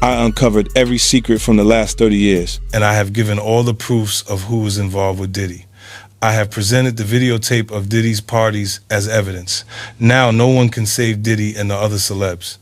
I uncovered every secret from the last 30 years. And I have given all the proofs of who was involved with Diddy. I have presented the videotape of Diddy's parties as evidence. Now no one can save Diddy and the other celebs.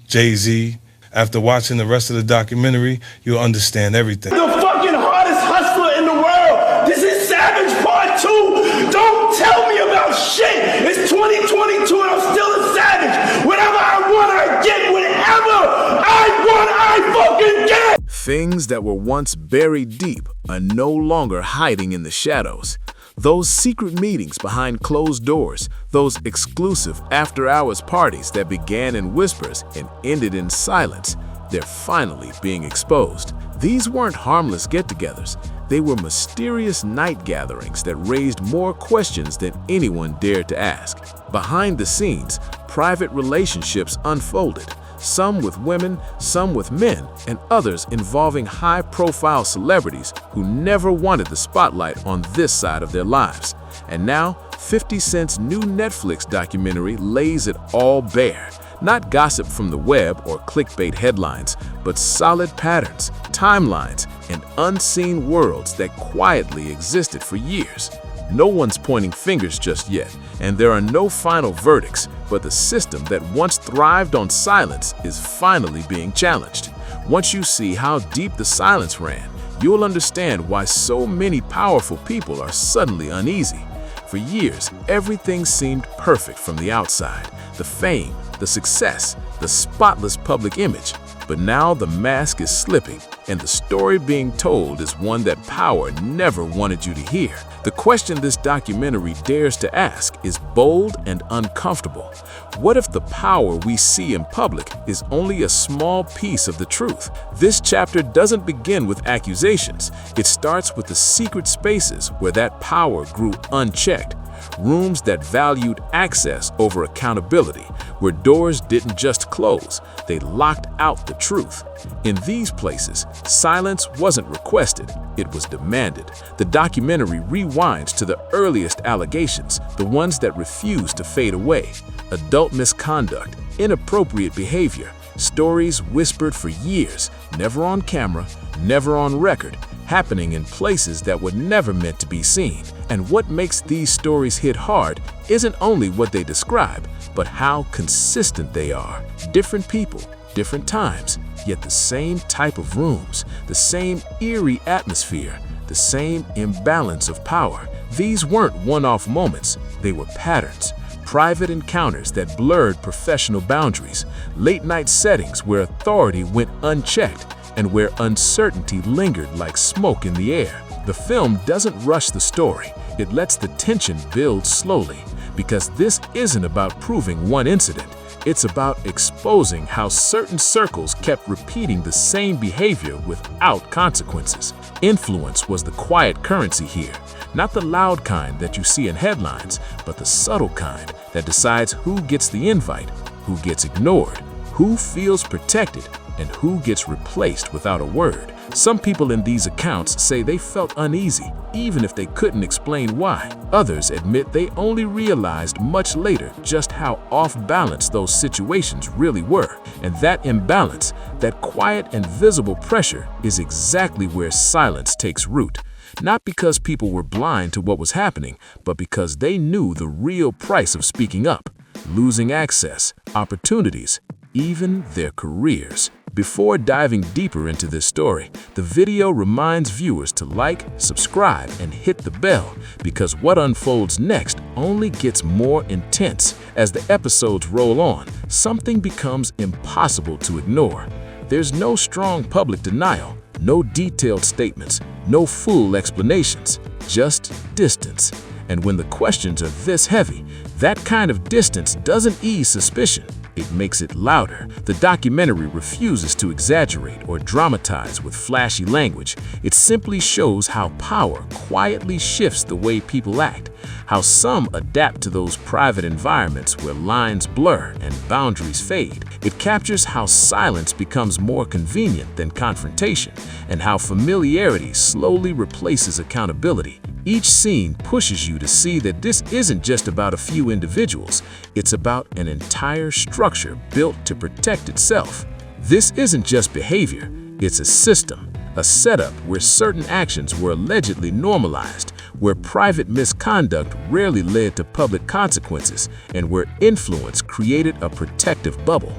Jay-Z, after watching the rest of the documentary, you'll understand everything. The fucking hardest hustler in the world. This is Savage Part 2. Don't tell me about shit. It's 2022 and I'm still a savage. Whatever I want, I get. Whatever I want, I fucking get. Things that were once buried deep are no longer hiding in the shadows. Those secret meetings behind closed doors, those exclusive after-hours parties that began in whispers and ended in silence, they're finally being exposed. These weren't harmless get-togethers. They were mysterious night gatherings that raised more questions than anyone dared to ask. Behind the scenes, private relationships unfolded. Some with women, some with men, and others involving high-profile celebrities who never wanted the spotlight on this side of their lives. And now, 50 Cent's new Netflix documentary lays it all bare. Not gossip from the web or clickbait headlines, but solid patterns, timelines, and unseen worlds that quietly existed for years. No one's pointing fingers just yet, and there are no final verdicts, but the system that once thrived on silence is finally being challenged. Once you see how deep the silence ran, you'll understand why so many powerful people are suddenly uneasy. For years, everything seemed perfect from the outside. The fame, the success, the spotless public image. But now the mask is slipping, and the story being told is one that power never wanted you to hear. The question this documentary dares to ask is bold and uncomfortable. What if the power we see in public is only a small piece of the truth? This chapter doesn't begin with accusations. It starts with the secret spaces where that power grew unchecked. Rooms that valued access over accountability, where doors didn't just close, they locked out the truth. In these places, silence wasn't requested, it was demanded. The documentary rewinds to the earliest allegations, the ones that refuse to fade away. Adult misconduct, inappropriate behavior, stories whispered for years, never on camera, never on record, happening in places that were never meant to be seen. And what makes these stories hit hard isn't only what they describe, but how consistent they are. Different people, different times, yet the same type of rooms, the same eerie atmosphere, the same imbalance of power. These weren't one-off moments, they were patterns. Private encounters that blurred professional boundaries, late-night settings where authority went unchecked, and where uncertainty lingered like smoke in the air. The film doesn't rush the story. It lets the tension build slowly, because this isn't about proving one incident. It's about exposing how certain circles kept repeating the same behavior without consequences. Influence was the quiet currency here, not the loud kind that you see in headlines, but the subtle kind that decides who gets the invite, who gets ignored, who feels protected, and who gets replaced without a word. Some people in these accounts say they felt uneasy, even if they couldn't explain why. Others admit they only realized much later just how off-balance those situations really were. And that imbalance, that quiet and visible pressure, is exactly where silence takes root. Not because people were blind to what was happening, but because they knew the real price of speaking up, losing access, opportunities, even their careers. Before diving deeper into this story, the video reminds viewers to like, subscribe, and hit the bell, because what unfolds next only gets more intense. As the episodes roll on, something becomes impossible to ignore. There's no strong public denial, no detailed statements, no full explanations, just distance. And when the questions are this heavy, that kind of distance doesn't ease suspicion. It makes it louder. The documentary refuses to exaggerate or dramatize with flashy language. It simply shows how power quietly shifts the way people act, how some adapt to those private environments where lines blur and boundaries fade. It captures how silence becomes more convenient than confrontation, and how familiarity slowly replaces accountability. Each scene pushes you to see that this isn't just about a few individuals, it's about an entire structure built to protect itself. This isn't just behavior, it's a system, a setup where certain actions were allegedly normalized, where private misconduct rarely led to public consequences, and where influence created a protective bubble.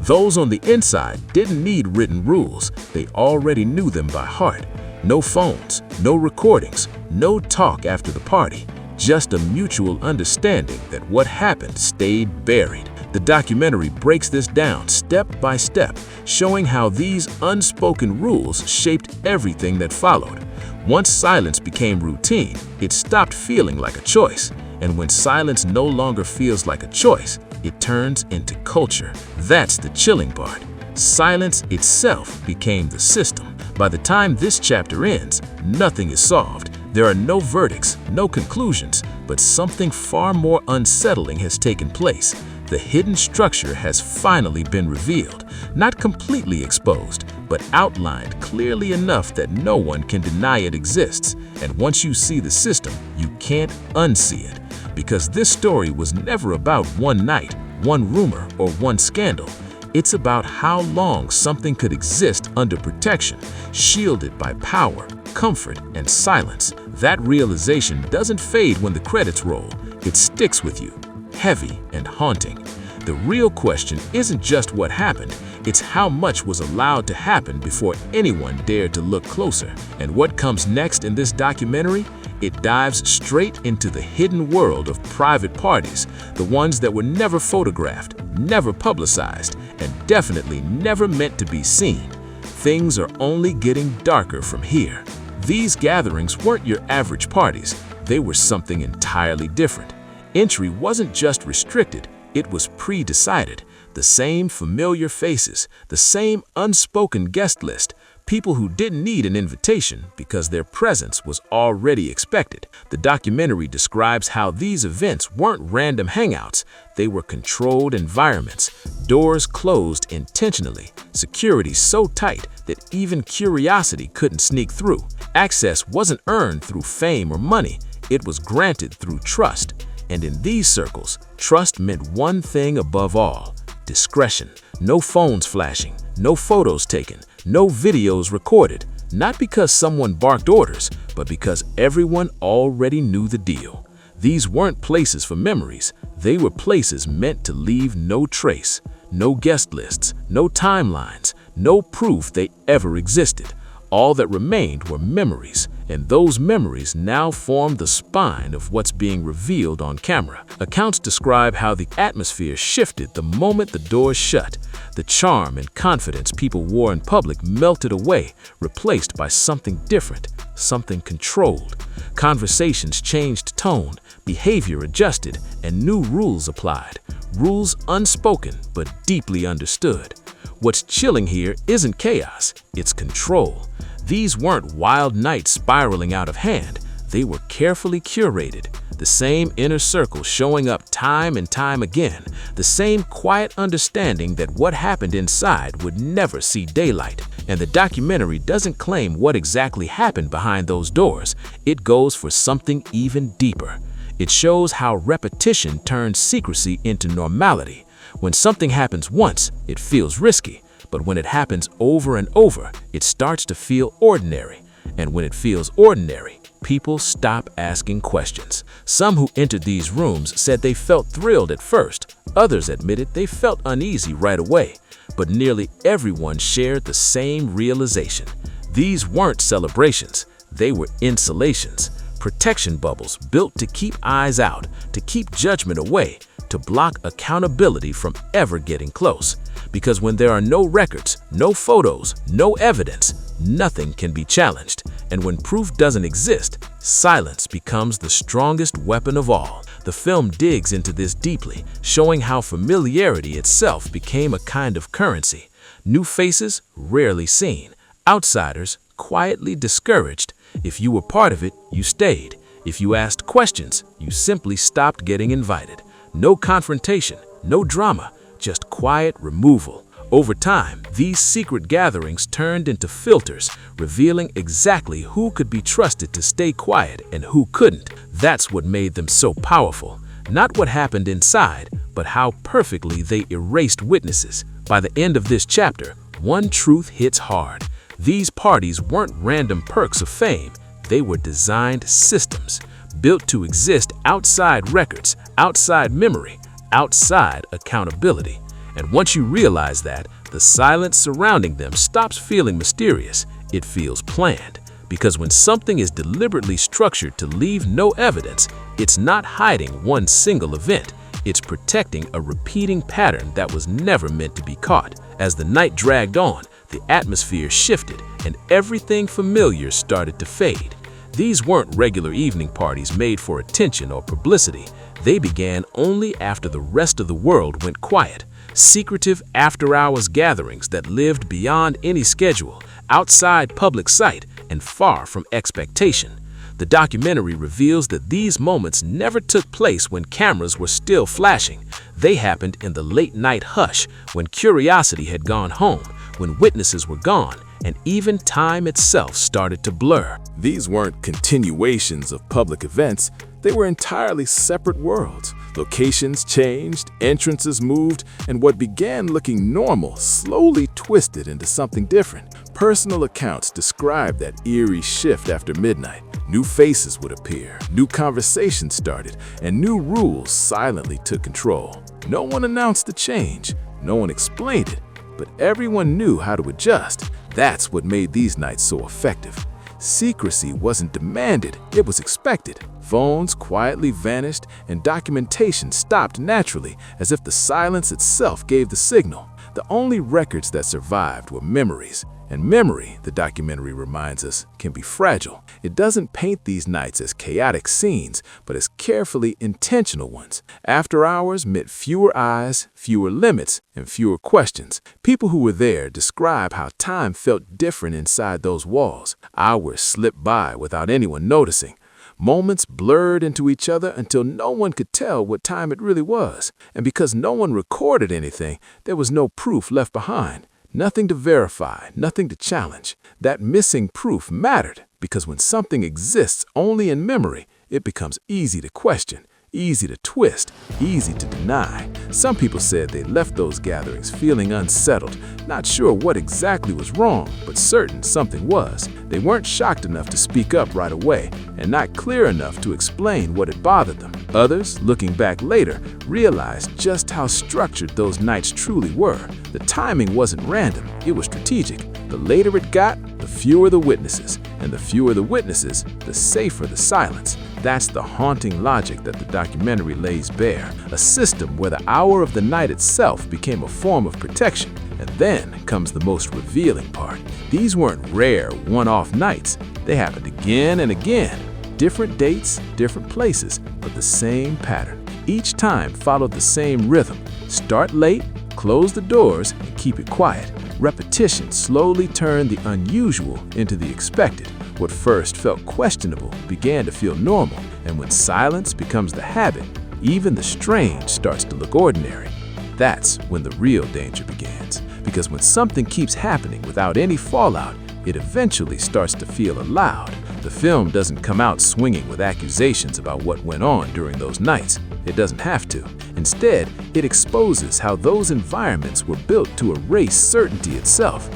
Those on the inside didn't need written rules, they already knew them by heart. No phones, no recordings, no talk after the party, just a mutual understanding that what happened stayed buried. The documentary breaks this down step by step, showing how these unspoken rules shaped everything that followed. Once silence became routine, it stopped feeling like a choice. And when silence no longer feels like a choice, it turns into culture. That's the chilling part. Silence itself became the system. By the time this chapter ends, nothing is solved. There are no verdicts, no conclusions, but something far more unsettling has taken place. The hidden structure has finally been revealed, not completely exposed, but outlined clearly enough that no one can deny it exists. And once you see the system, you can't unsee it. Because this story was never about one night, one rumor, or one scandal. It's about how long something could exist under protection, shielded by power, comfort, and silence. That realization doesn't fade when the credits roll. It sticks with you, heavy and haunting. The real question isn't just what happened, it's how much was allowed to happen before anyone dared to look closer. And what comes next in this documentary? It dives straight into the hidden world of private parties, the ones that were never photographed, never publicized, and definitely never meant to be seen. Things are only getting darker from here. These gatherings weren't your average parties, they were something entirely different. Entry wasn't just restricted, it was pre-decided. The same familiar faces, the same unspoken guest list, people who didn't need an invitation because their presence was already expected. The documentary describes how these events weren't random hangouts, they were controlled environments, doors closed intentionally, security so tight that even curiosity couldn't sneak through. Access wasn't earned through fame or money, it was granted through trust. And in these circles, trust meant one thing above all: discretion. No phones flashing, no photos taken, no videos recorded, not because someone barked orders, but because everyone already knew the deal. These weren't places for memories, they were places meant to leave no trace, no guest lists, no timelines, no proof they ever existed. All that remained were memories, and those memories now form the spine of what's being revealed on camera. Accounts describe how the atmosphere shifted the moment the doors shut. The charm and confidence people wore in public melted away, replaced by something different, something controlled. Conversations changed tone, behavior adjusted, and new rules applied. Rules unspoken but deeply understood. What's chilling here isn't chaos, it's control. These weren't wild nights spiraling out of hand, they were carefully curated. The same inner circle showing up time and time again, the same quiet understanding that what happened inside would never see daylight. And the documentary doesn't claim what exactly happened behind those doors, it goes for something even deeper. It shows how repetition turns secrecy into normality. When something happens once, it feels risky, but when it happens over and over, it starts to feel ordinary. And when it feels ordinary, people stop asking questions. Some who entered these rooms said they felt thrilled at first. Others admitted they felt uneasy right away. But nearly everyone shared the same realization. These weren't celebrations, they were insulations. Protection bubbles built to keep eyes out, to keep judgment away, to block accountability from ever getting close. Because when there are no records, no photos, no evidence, nothing can be challenged. And when proof doesn't exist, silence becomes the strongest weapon of all. The film digs into this deeply, showing how familiarity itself became a kind of currency. New faces, rarely seen. Outsiders, quietly discouraged. If you were part of it, you stayed. If you asked questions, you simply stopped getting invited. No confrontation, no drama, just quiet removal. Over time, these secret gatherings turned into filters, revealing exactly who could be trusted to stay quiet and who couldn't. That's what made them so powerful. Not what happened inside, but how perfectly they erased witnesses. By the end of this chapter, one truth hits hard. These parties weren't random perks of fame. They were designed systems, built to exist outside records, outside memory, outside accountability. And once you realize that, the silence surrounding them stops feeling mysterious. It feels planned. Because when something is deliberately structured to leave no evidence, it's not hiding one single event. It's protecting a repeating pattern that was never meant to be caught. As the night dragged on, the atmosphere shifted and everything familiar started to fade. These weren't regular evening parties made for attention or publicity. They began only after the rest of the world went quiet. Secretive after-hours gatherings that lived beyond any schedule, outside public sight, and far from expectation. The documentary reveals that these moments never took place when cameras were still flashing. They happened in the late-night hush, when curiosity had gone home, when witnesses were gone, and even time itself started to blur. These weren't continuations of public events. They were entirely separate worlds. Locations changed, entrances moved, and what began looking normal slowly twisted into something different. Personal accounts described that eerie shift after midnight. New faces would appear, new conversations started, and new rules silently took control. No one announced the change, no one explained it, but everyone knew how to adjust. That's what made these nights so effective. Secrecy wasn't demanded, it was expected. Phones quietly vanished and documentation stopped naturally, as if the silence itself gave the signal. The only records that survived were memories. And memory, the documentary reminds us, can be fragile. It doesn't paint these nights as chaotic scenes, but as carefully intentional ones. After hours meant fewer eyes, fewer limits, and fewer questions. People who were there describe how time felt different inside those walls. Hours slipped by without anyone noticing. Moments blurred into each other until no one could tell what time it really was. And because no one recorded anything, there was no proof left behind. Nothing to verify, nothing to challenge. That missing proof mattered because when something exists only in memory, it becomes easy to question, easy to twist, easy to deny. Some people said they left those gatherings feeling unsettled, not sure what exactly was wrong, but certain something was. They weren't shocked enough to speak up right away and not clear enough to explain what had bothered them. Others, looking back later, realized just how structured those nights truly were. The timing wasn't random, it was strategic. The later it got, the fewer the witnesses, and the fewer the witnesses, the safer the silence. That's the haunting logic that the documentary lays bare, a system where the hour of the night itself became a form of protection. And then comes the most revealing part. These weren't rare, one-off nights. They happened again and again. Different dates, different places, but the same pattern. Each time followed the same rhythm. Start late, close the doors, and keep it quiet. Repetition slowly turned the unusual into the expected. What first felt questionable began to feel normal, and when silence becomes the habit, even the strange starts to look ordinary. That's when the real danger begins, because when something keeps happening without any fallout, it eventually starts to feel allowed. The film doesn't come out swinging with accusations about what went on during those nights. It doesn't have to. Instead, it exposes how those environments were built to erase certainty itself.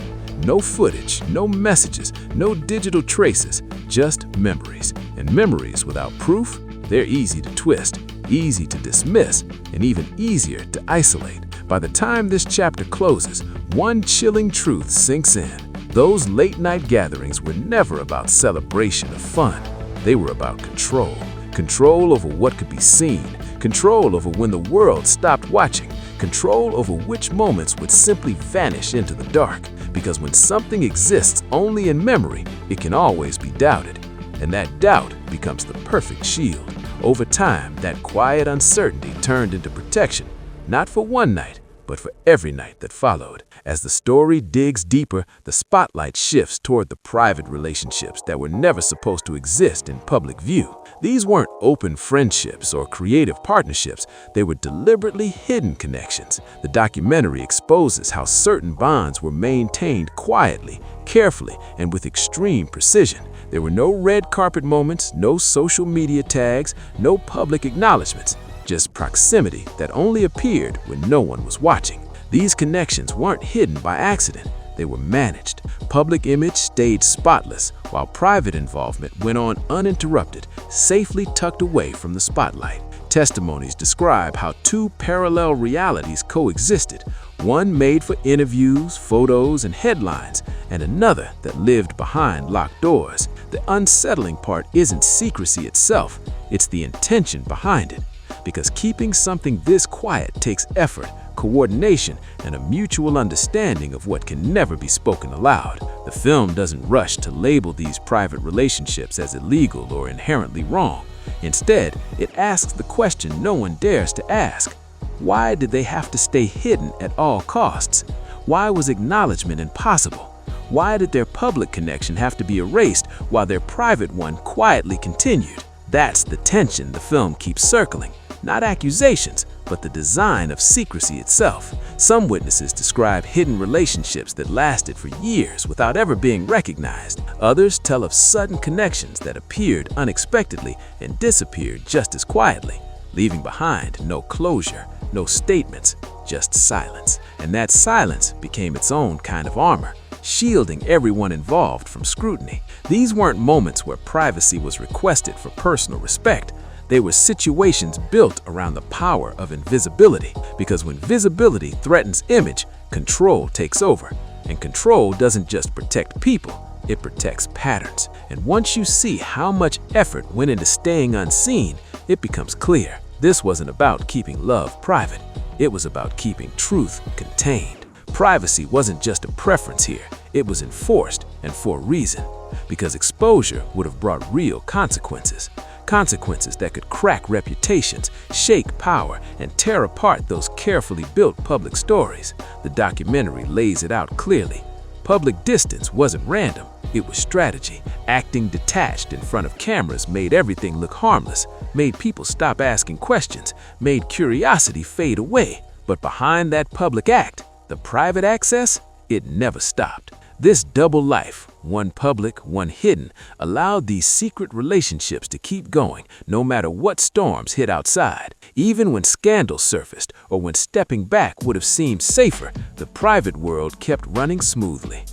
No footage, no messages, no digital traces, just memories. And memories without proof, they're easy to twist, easy to dismiss, and even easier to isolate. By the time this chapter closes, one chilling truth sinks in. Those late-night gatherings were never about celebration or fun. They were about control. Control over what could be seen. Control over when the world stopped watching. Control over which moments would simply vanish into the dark. Because when something exists only in memory, it can always be doubted. And that doubt becomes the perfect shield. Over time, that quiet uncertainty turned into protection, not for one night, but for every night that followed. As the story digs deeper, the spotlight shifts toward the private relationships that were never supposed to exist in public view. These weren't open friendships or creative partnerships, they were deliberately hidden connections. The documentary exposes how certain bonds were maintained quietly, carefully, and with extreme precision. There were no red carpet moments, no social media tags, no public acknowledgments, just proximity that only appeared when no one was watching. These connections weren't hidden by accident. They were managed. Public image stayed spotless, while private involvement went on uninterrupted, safely tucked away from the spotlight. Testimonies describe how two parallel realities coexisted, one made for interviews, photos, and headlines, and another that lived behind locked doors. The unsettling part isn't secrecy itself, it's the intention behind it. Because keeping something this quiet takes effort, coordination, and a mutual understanding of what can never be spoken aloud. The film doesn't rush to label these private relationships as illegal or inherently wrong. Instead, it asks the question no one dares to ask. Why did they have to stay hidden at all costs? Why was acknowledgement impossible? Why did their public connection have to be erased while their private one quietly continued? That's the tension the film keeps circling. Not accusations, but the design of secrecy itself. Some witnesses describe hidden relationships that lasted for years without ever being recognized. Others tell of sudden connections that appeared unexpectedly and disappeared just as quietly, leaving behind no closure, no statements, just silence. And that silence became its own kind of armor, shielding everyone involved from scrutiny. These weren't moments where privacy was requested for personal respect. They were situations built around the power of invisibility, because when visibility threatens image, control takes over. And control doesn't just protect people, it protects patterns. And once you see how much effort went into staying unseen, it becomes clear. This wasn't about keeping love private, it was about keeping truth contained. Privacy wasn't just a preference here, it was enforced, and for a reason. Because exposure would have brought real consequences. Consequences that could crack reputations, shake power, and tear apart those carefully built public stories. The documentary lays it out clearly. Public distance wasn't random, it was strategy. Acting detached in front of cameras made everything look harmless, made people stop asking questions, made curiosity fade away. But behind that public act, the private access, it never stopped. This double life, one public, one hidden, allowed these secret relationships to keep going no matter what storms hit outside. Even when scandals surfaced or when stepping back would have seemed safer, the private world kept running smoothly.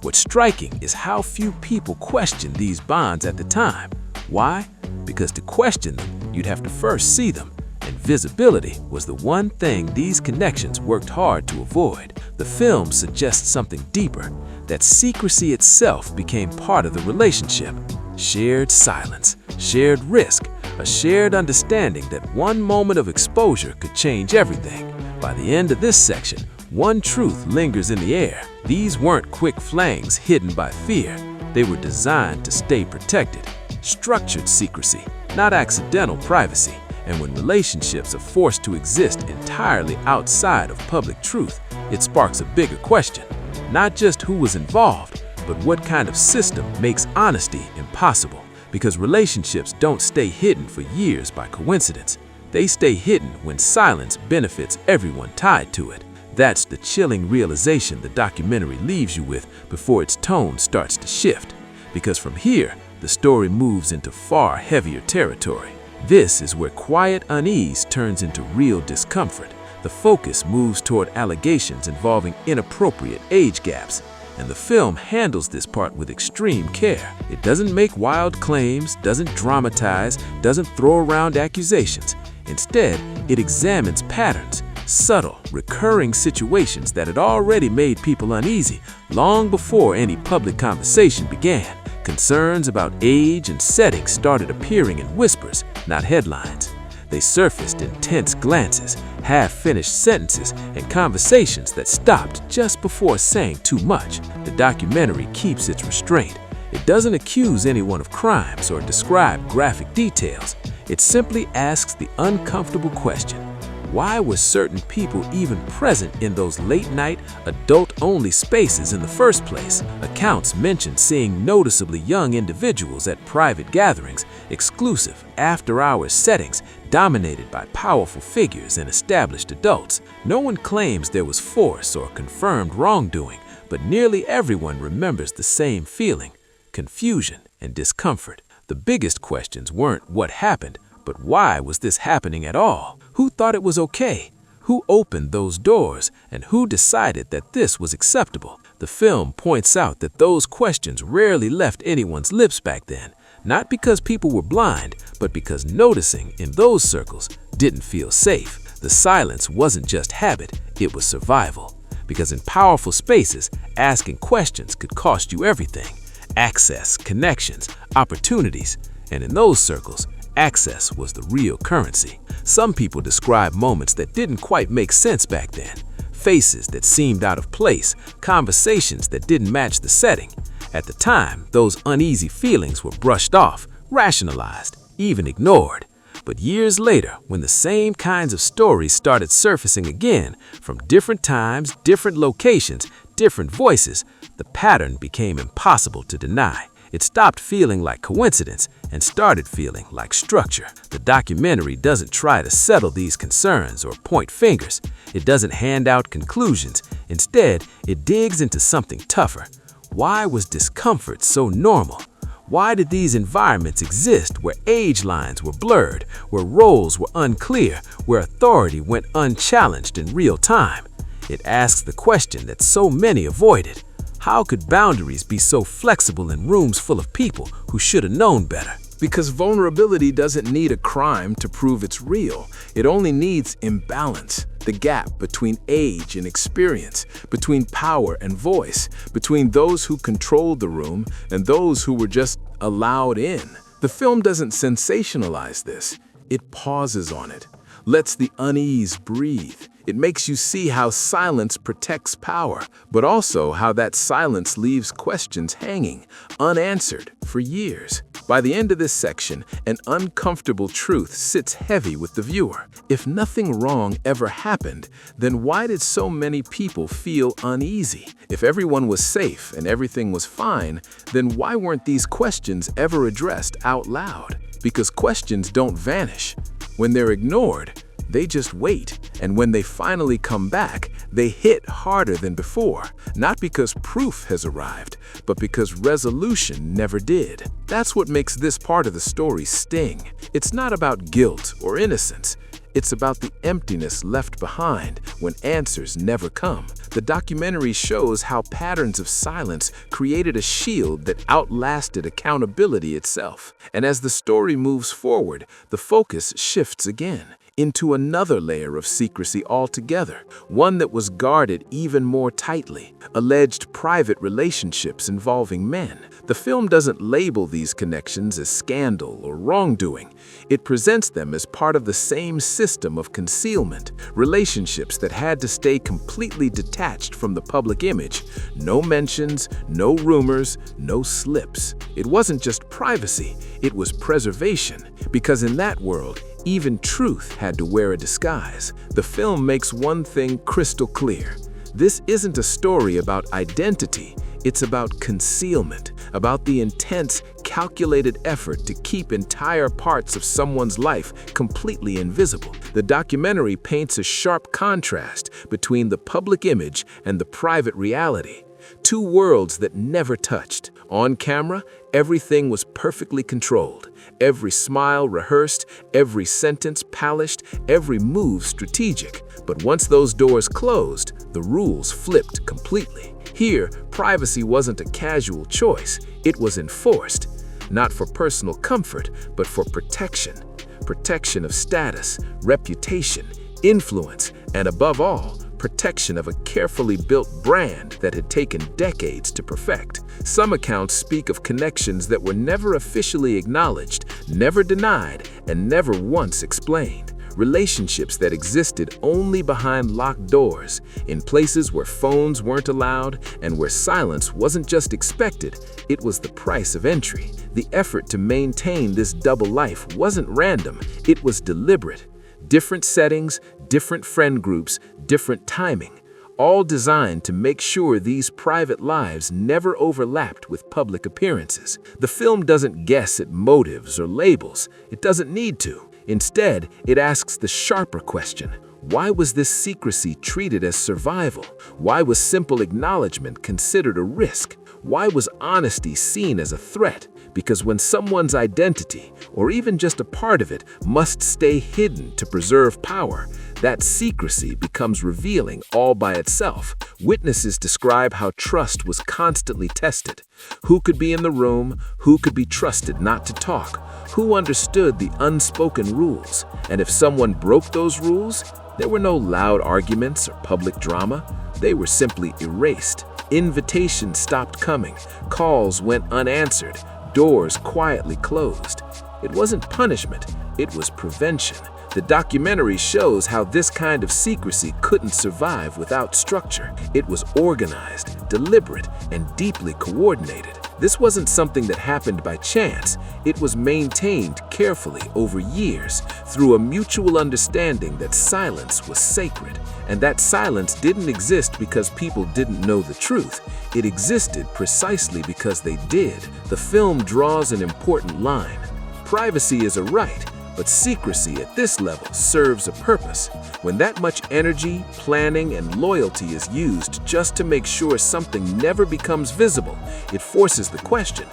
What's striking is how few people questioned these bonds at the time. Why? Because to question them, you'd have to first see them. And visibility was the one thing these connections worked hard to avoid. The film suggests something deeper, that secrecy itself became part of the relationship. Shared silence, shared risk, a shared understanding that one moment of exposure could change everything. By the end of this section, one truth lingers in the air. These weren't quick flangs hidden by fear. They were designed to stay protected. Structured secrecy, not accidental privacy. And when relationships are forced to exist entirely outside of public truth, it sparks a bigger question. Not just who was involved, but what kind of system makes honesty impossible. Because relationships don't stay hidden for years by coincidence. They stay hidden when silence benefits everyone tied to it. That's the chilling realization the documentary leaves you with before its tone starts to shift. Because from here, the story moves into far heavier territory. This is where quiet unease turns into real discomfort. The focus moves toward allegations involving inappropriate age gaps, and the film handles this part with extreme care. It doesn't make wild claims, doesn't dramatize, doesn't throw around accusations. Instead, it examines patterns, subtle, recurring situations that had already made people uneasy long before any public conversation began. Concerns about age and setting started appearing in whispers, not headlines. They surfaced in tense glances, half-finished sentences, and conversations that stopped just before saying too much. The documentary keeps its restraint. It doesn't accuse anyone of crimes or describe graphic details. It simply asks the uncomfortable question: why were certain people even present in those late-night, adult-only spaces in the first place? Accounts mention seeing noticeably young individuals at private gatherings, exclusive, after-hours settings dominated by powerful figures and established adults. No one claims there was force or confirmed wrongdoing, but nearly everyone remembers the same feeling: confusion and discomfort. The biggest questions weren't what happened, but why was this happening at all? Who thought it was okay? Who opened those doors? And who decided that this was acceptable? The film points out that those questions rarely left anyone's lips back then, not because people were blind, but because noticing in those circles didn't feel safe. The silence wasn't just habit, it was survival. Because in powerful spaces, asking questions could cost you everything: access, connections, opportunities. And in those circles, access was the real currency. Some people describe moments that didn't quite make sense back then. Faces that seemed out of place, conversations that didn't match the setting. At the time, those uneasy feelings were brushed off, rationalized, even ignored. But years later, when the same kinds of stories started surfacing again, from different times, different locations, different voices, the pattern became impossible to deny. It stopped feeling like coincidence and started feeling like structure. The documentary doesn't try to settle these concerns or point fingers. It doesn't hand out conclusions. Instead, it digs into something tougher. Why was discomfort so normal? Why did these environments exist where age lines were blurred, where roles were unclear, where authority went unchallenged in real time? It asks the question that so many avoided. How could boundaries be so flexible in rooms full of people who should have known better? Because vulnerability doesn't need a crime to prove it's real. It only needs imbalance. The gap between age and experience, between power and voice, between those who controlled the room and those who were just allowed in. The film doesn't sensationalize this. It pauses on it, lets the unease breathe. It makes you see how silence protects power, but also how that silence leaves questions hanging, unanswered for years. By the end of this section, an uncomfortable truth sits heavy with the viewer. If nothing wrong ever happened, then why did so many people feel uneasy? If everyone was safe and everything was fine, then why weren't these questions ever addressed out loud? Because questions don't vanish. When they're ignored, they just wait, and when they finally come back, they hit harder than before, not because proof has arrived, but because resolution never did. That's what makes this part of the story sting. It's not about guilt or innocence. It's about the emptiness left behind when answers never come. The documentary shows how patterns of silence created a shield that outlasted accountability itself. And as the story moves forward, the focus shifts again into another layer of secrecy altogether, one that was guarded even more tightly: alleged private relationships involving men. The film doesn't label these connections as scandal or wrongdoing. It presents them as part of the same system of concealment, relationships that had to stay completely detached from the public image. No mentions, no rumors, no slips. It wasn't just privacy, it was preservation, because in that world, even truth had to wear a disguise. The film makes one thing crystal clear. This isn't a story about identity, it's about concealment, about the intense, calculated effort to keep entire parts of someone's life completely invisible. The documentary paints a sharp contrast between the public image and the private reality. Two worlds that never touched. On camera, everything was perfectly controlled. Every smile rehearsed, every sentence polished, every move strategic. But once those doors closed, the rules flipped completely. Here, privacy wasn't a casual choice, it was enforced. Not for personal comfort, but for protection. Protection of status, reputation, influence, and above all, protection of a carefully built brand that had taken decades to perfect. Some accounts speak of connections that were never officially acknowledged, never denied, and never once explained. Relationships that existed only behind locked doors, in places where phones weren't allowed and where silence wasn't just expected, it was the price of entry. The effort to maintain this double life wasn't random, it was deliberate. Different settings, different friend groups, different timing, all designed to make sure these private lives never overlapped with public appearances. The film doesn't guess at motives or labels. It doesn't need to. Instead, it asks the sharper question: why was this secrecy treated as survival? Why was simple acknowledgement considered a risk? Why was honesty seen as a threat? Because when someone's identity, or even just a part of it, must stay hidden to preserve power, That secrecy becomes revealing all by itself. Witnesses describe how trust was constantly tested. Who could be in the room? Who could be trusted not to talk? Who understood the unspoken rules? And if someone broke those rules, there were no loud arguments or public drama. They were simply erased. Invitations stopped coming. Calls went unanswered. Doors quietly closed. It wasn't punishment, it was prevention. The documentary shows how this kind of secrecy couldn't survive without structure. It was organized, deliberate, and deeply coordinated. This wasn't something that happened by chance. It was maintained carefully over years through a mutual understanding that silence was sacred. And that silence didn't exist because people didn't know the truth. It existed precisely because they did. The film draws an important line. Privacy is a right, but secrecy at this level serves a purpose. When that much energy, planning, and loyalty is used just to make sure something never becomes visible, it forces the question,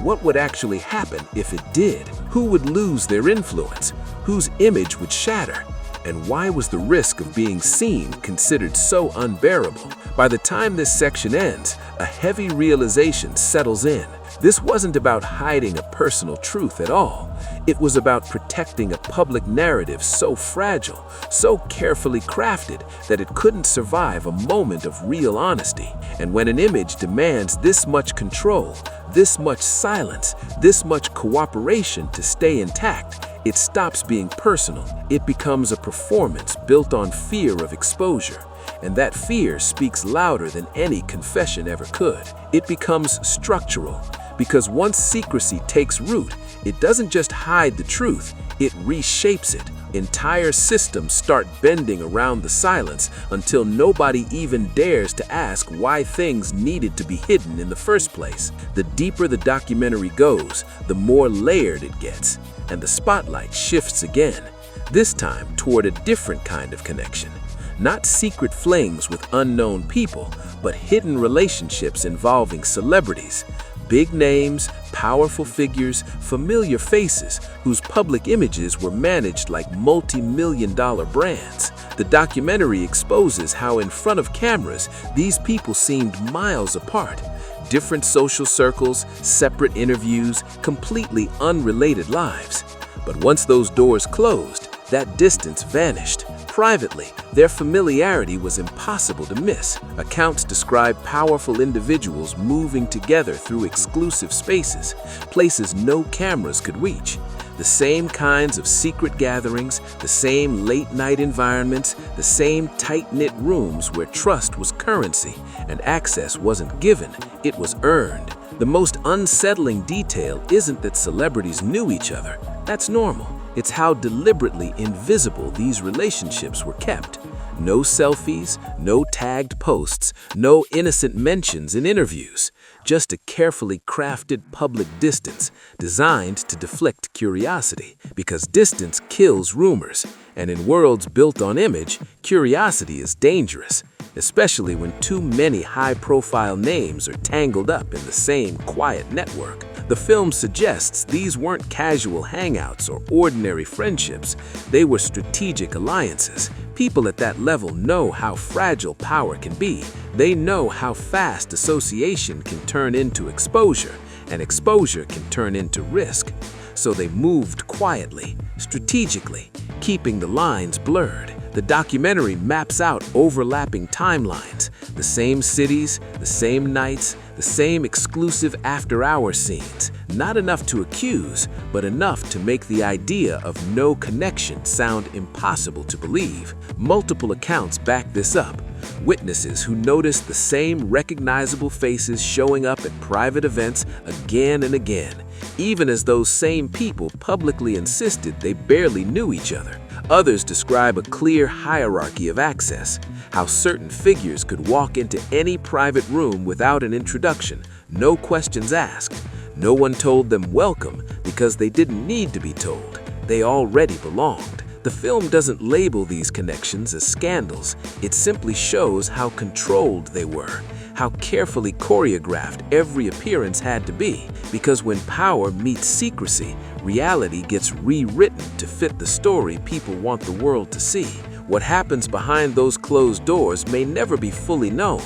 what would actually happen if it did? Who would lose their influence? Whose image would shatter? And why was the risk of being seen considered so unbearable? By the time this section ends, a heavy realization settles in. This wasn't about hiding a personal truth at all. It was about protecting a public narrative so fragile, so carefully crafted that it couldn't survive a moment of real honesty. And when an image demands this much control, this much silence, this much cooperation to stay intact, it stops being personal. It becomes a performance built on fear of exposure. And that fear speaks louder than any confession ever could. It becomes structural, because once secrecy takes root, it doesn't just hide the truth, it reshapes it. Entire systems start bending around the silence until nobody even dares to ask why things needed to be hidden in the first place. The deeper the documentary goes, the more layered it gets, and the spotlight shifts again, this time toward a different kind of connection. Not secret flings with unknown people, but hidden relationships involving celebrities. Big names, powerful figures, familiar faces whose public images were managed like multi-million-dollar brands. The documentary exposes how in front of cameras, these people seemed miles apart. Different social circles, separate interviews, completely unrelated lives. But once those doors closed, that distance vanished. Privately, their familiarity was impossible to miss. Accounts describe powerful individuals moving together through exclusive spaces, places no cameras could reach. The same kinds of secret gatherings, the same late-night environments, the same tight-knit rooms where trust was currency and access wasn't given, it was earned. The most unsettling detail isn't that celebrities knew each other. That's normal. It's how deliberately invisible these relationships were kept. No selfies, no tagged posts, no innocent mentions in interviews. Just a carefully crafted public distance designed to deflect curiosity, because distance kills rumors, and in worlds built on image, curiosity is dangerous, especially when too many high-profile names are tangled up in the same quiet network. The film suggests these weren't casual hangouts or ordinary friendships, they were strategic alliances. People at that level know how fragile power can be. They know how fast association can turn into exposure, and exposure can turn into risk. So they moved quietly, strategically, keeping the lines blurred. The documentary maps out overlapping timelines, the same cities, the same nights, the same exclusive after-hour scenes. Not enough to accuse, but enough to make the idea of no connection sound impossible to believe. Multiple accounts back this up. Witnesses who noticed the same recognizable faces showing up at private events again and again, even as those same people publicly insisted they barely knew each other. Others describe a clear hierarchy of access, how certain figures could walk into any private room without an introduction, no questions asked. No one told them welcome because they didn't need to be told. They already belonged. The film doesn't label these connections as scandals. It simply shows how controlled they were, how carefully choreographed every appearance had to be. Because when power meets secrecy, reality gets rewritten to fit the story people want the world to see. What happens behind those closed doors may never be fully known,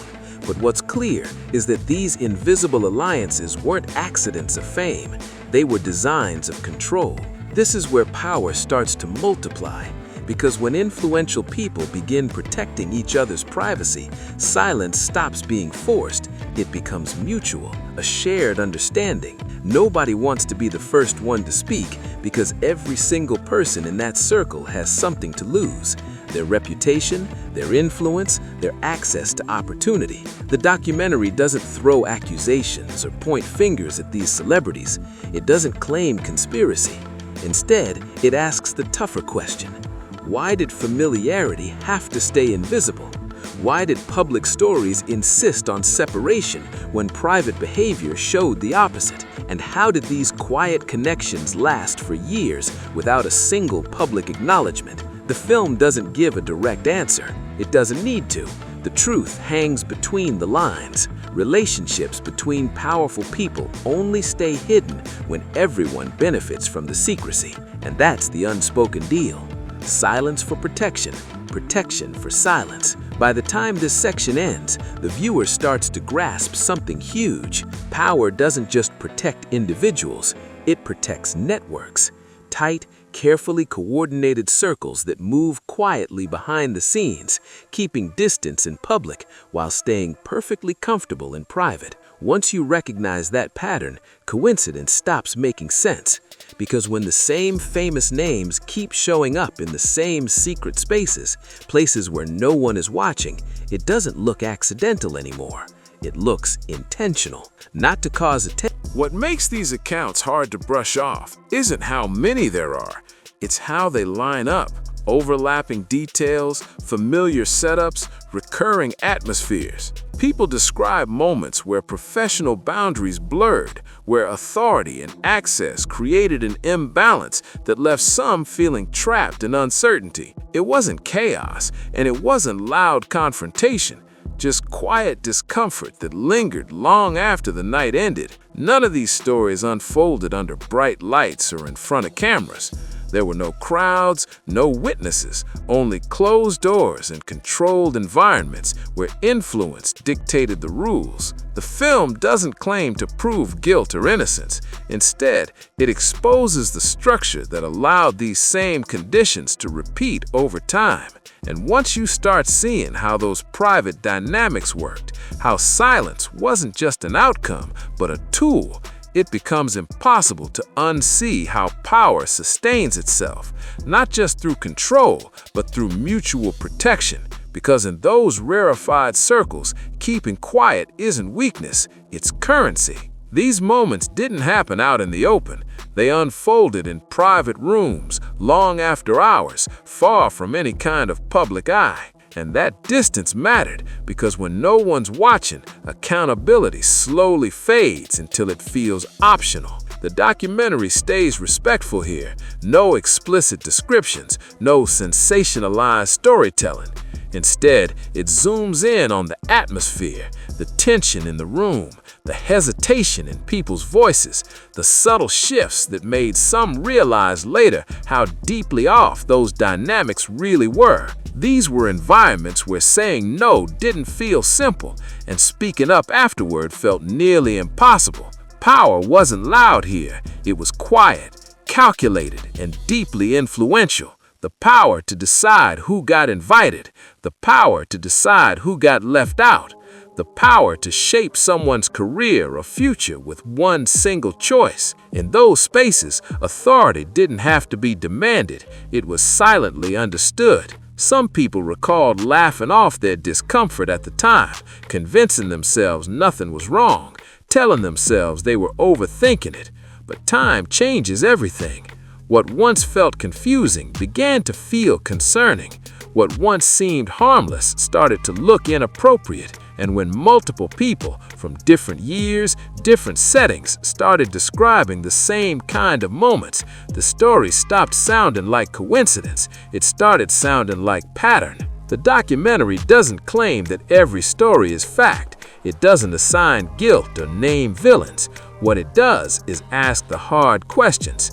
but what's clear is that these invisible alliances weren't accidents of fame, they were designs of control. This is where power starts to multiply, because when influential people begin protecting each other's privacy, silence stops being forced, it becomes mutual, a shared understanding. Nobody wants to be the first one to speak because every single person in that circle has something to lose. Their reputation, their influence, their access to opportunity. The documentary doesn't throw accusations or point fingers at these celebrities. It doesn't claim conspiracy. Instead, it asks the tougher question. Why did familiarity have to stay invisible? Why did public stories insist on separation when private behavior showed the opposite? And how did these quiet connections last for years without a single public acknowledgement? The film doesn't give a direct answer. It doesn't need to. The truth hangs between the lines. Relationships between powerful people only stay hidden when everyone benefits from the secrecy. And that's the unspoken deal. Silence for protection, protection for silence. By the time this section ends, the viewer starts to grasp something huge. Power doesn't just protect individuals, it protects networks. Tight, carefully coordinated circles that move quietly behind the scenes, keeping distance in public while staying perfectly comfortable in private. Once you recognize that pattern, coincidence stops making sense. Because when the same famous names keep showing up in the same secret spaces, places where no one is watching, it doesn't look accidental anymore. It looks intentional, not to cause attention. What makes these accounts hard to brush off isn't how many there are, it's how they line up. Overlapping details, familiar setups, recurring atmospheres. People describe moments where professional boundaries blurred, where authority and access created an imbalance that left some feeling trapped in uncertainty. It wasn't chaos, and it wasn't loud confrontation. Just quiet discomfort that lingered long after the night ended. None of these stories unfolded under bright lights or in front of cameras. There were no crowds, no witnesses, only closed doors and controlled environments where influence dictated the rules. The film doesn't claim to prove guilt or innocence. Instead, it exposes the structure that allowed these same conditions to repeat over time. And once you start seeing how those private dynamics worked, how silence wasn't just an outcome, but a tool, it becomes impossible to unsee how power sustains itself, not just through control, but through mutual protection. Because in those rarefied circles, keeping quiet isn't weakness, it's currency. These moments didn't happen out in the open. They unfolded in private rooms, long after hours, far from any kind of public eye. And that distance mattered because when no one's watching, accountability slowly fades until it feels optional. The documentary stays respectful here. No explicit descriptions, no sensationalized storytelling. Instead, it zooms in on the atmosphere, the tension in the room, the hesitation in people's voices, the subtle shifts that made some realize later how deeply off those dynamics really were. These were environments where saying no didn't feel simple, and speaking up afterward felt nearly impossible. Power wasn't loud here. It was quiet, calculated, and deeply influential. The power to decide who got invited, the power to decide who got left out, the power to shape someone's career or future with one single choice. In those spaces, authority didn't have to be demanded. It was silently understood. Some people recalled laughing off their discomfort at the time, convincing themselves nothing was wrong, telling themselves they were overthinking it. But time changes everything. What once felt confusing began to feel concerning. What once seemed harmless started to look inappropriate. And when multiple people from different years, different settings started describing the same kind of moments, the story stopped sounding like coincidence. It started sounding like pattern. The documentary doesn't claim that every story is fact. It doesn't assign guilt or name villains. What it does is ask the hard questions.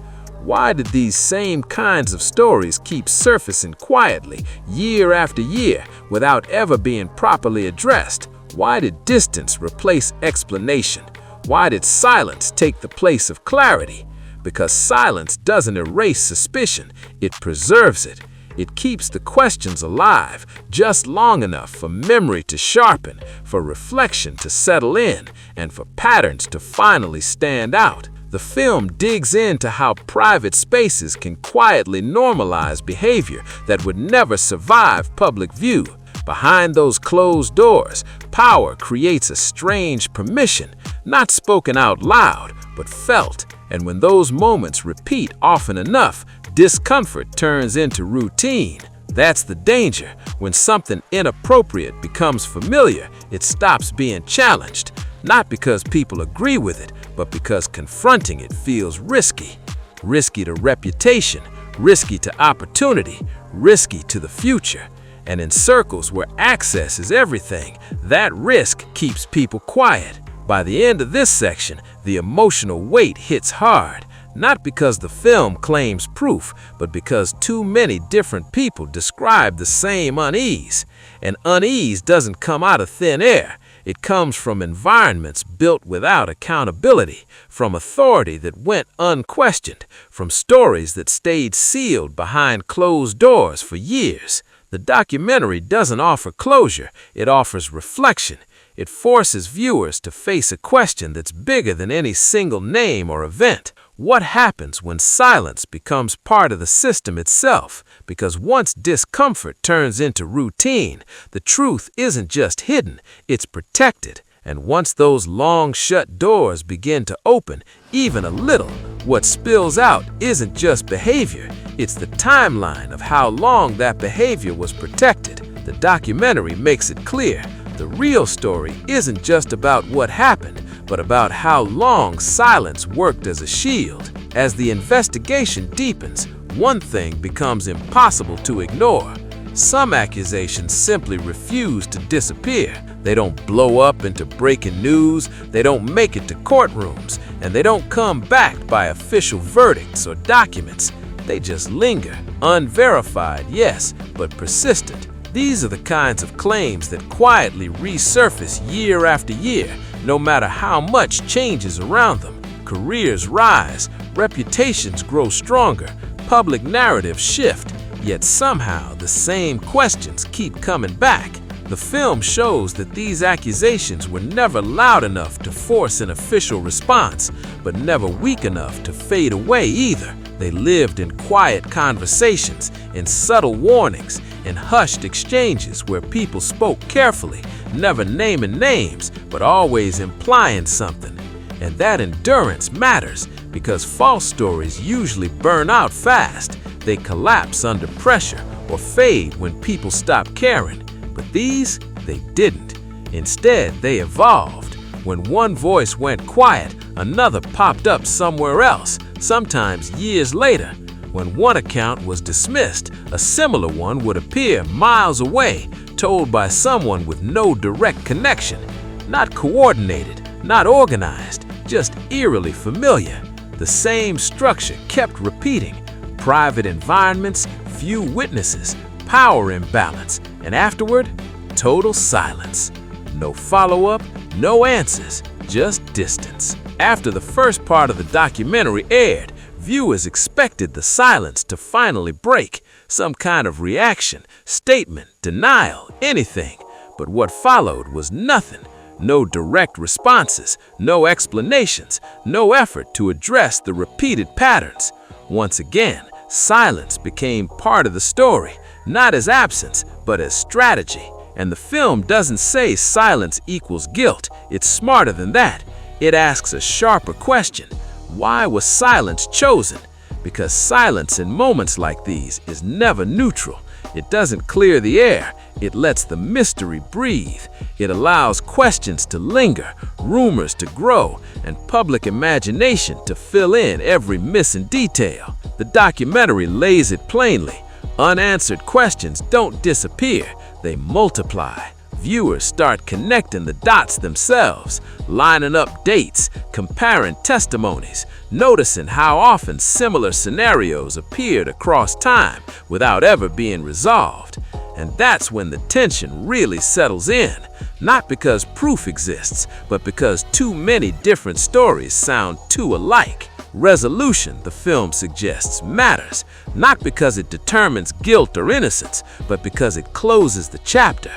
Why did these same kinds of stories keep surfacing quietly, year after year, without ever being properly addressed? Why did distance replace explanation? Why did silence take the place of clarity? Because silence doesn't erase suspicion, it preserves it. It keeps the questions alive just long enough for memory to sharpen, for reflection to settle in, and for patterns to finally stand out. The film digs into how private spaces can quietly normalize behavior that would never survive public view. Behind those closed doors, power creates a strange permission, not spoken out loud, but felt. And when those moments repeat often enough, discomfort turns into routine. That's the danger. When something inappropriate becomes familiar, it stops being challenged. Not because people agree with it, but because confronting it feels risky. Risky to reputation, risky to opportunity, risky to the future. And in circles where access is everything, that risk keeps people quiet. By the end of this section, the emotional weight hits hard, not because the film claims proof, but because too many different people describe the same unease. And unease doesn't come out of thin air. It comes from environments built without accountability, from authority that went unquestioned, from stories that stayed sealed behind closed doors for years. The documentary doesn't offer closure, it offers reflection. It forces viewers to face a question that's bigger than any single name or event. What happens when silence becomes part of the system itself? Because once discomfort turns into routine, the truth isn't just hidden, it's protected. And once those long shut doors begin to open, even a little, what spills out isn't just behavior, it's the timeline of how long that behavior was protected. The documentary makes it clear. The real story isn't just about what happened, but about how long silence worked as a shield. As the investigation deepens, one thing becomes impossible to ignore. Some accusations simply refuse to disappear. They don't blow up into breaking news, they don't make it to courtrooms, and they don't come backed by official verdicts or documents. They just linger, unverified, yes, but persistent. These are the kinds of claims that quietly resurface year after year, no matter how much changes around them. Careers rise, reputations grow stronger, public narratives shift, yet somehow the same questions keep coming back. The film shows that these accusations were never loud enough to force an official response, but never weak enough to fade away either. They lived in quiet conversations, in subtle warnings, in hushed exchanges where people spoke carefully, never naming names, but always implying something. And that endurance matters because false stories usually burn out fast. They collapse under pressure or fade when people stop caring. But these, they didn't. Instead, they evolved. When one voice went quiet, another popped up somewhere else, sometimes years later. When one account was dismissed, a similar one would appear miles away, told by someone with no direct connection. Not coordinated, not organized, just eerily familiar. The same structure kept repeating. Private environments, few witnesses, power imbalance, and afterward, total silence. No follow-up, no answers, just distance. After the first part of the documentary aired, viewers expected the silence to finally break, some kind of reaction, statement, denial, anything. But what followed was nothing. No direct responses, no explanations, no effort to address the repeated patterns. Once again, silence became part of the story, not as absence, but as strategy. And the film doesn't say silence equals guilt. It's smarter than that. It asks a sharper question. Why was silence chosen? Because silence in moments like these is never neutral. It doesn't clear the air. It lets the mystery breathe. It allows questions to linger, rumors to grow, and public imagination to fill in every missing detail. The documentary lays it plainly. Unanswered questions don't disappear, they multiply. Viewers start connecting the dots themselves, lining up dates, comparing testimonies, noticing how often similar scenarios appeared across time without ever being resolved. And that's when the tension really settles in, not because proof exists, but because too many different stories sound too alike. Resolution, the film suggests, matters, not because it determines guilt or innocence, but because it closes the chapter.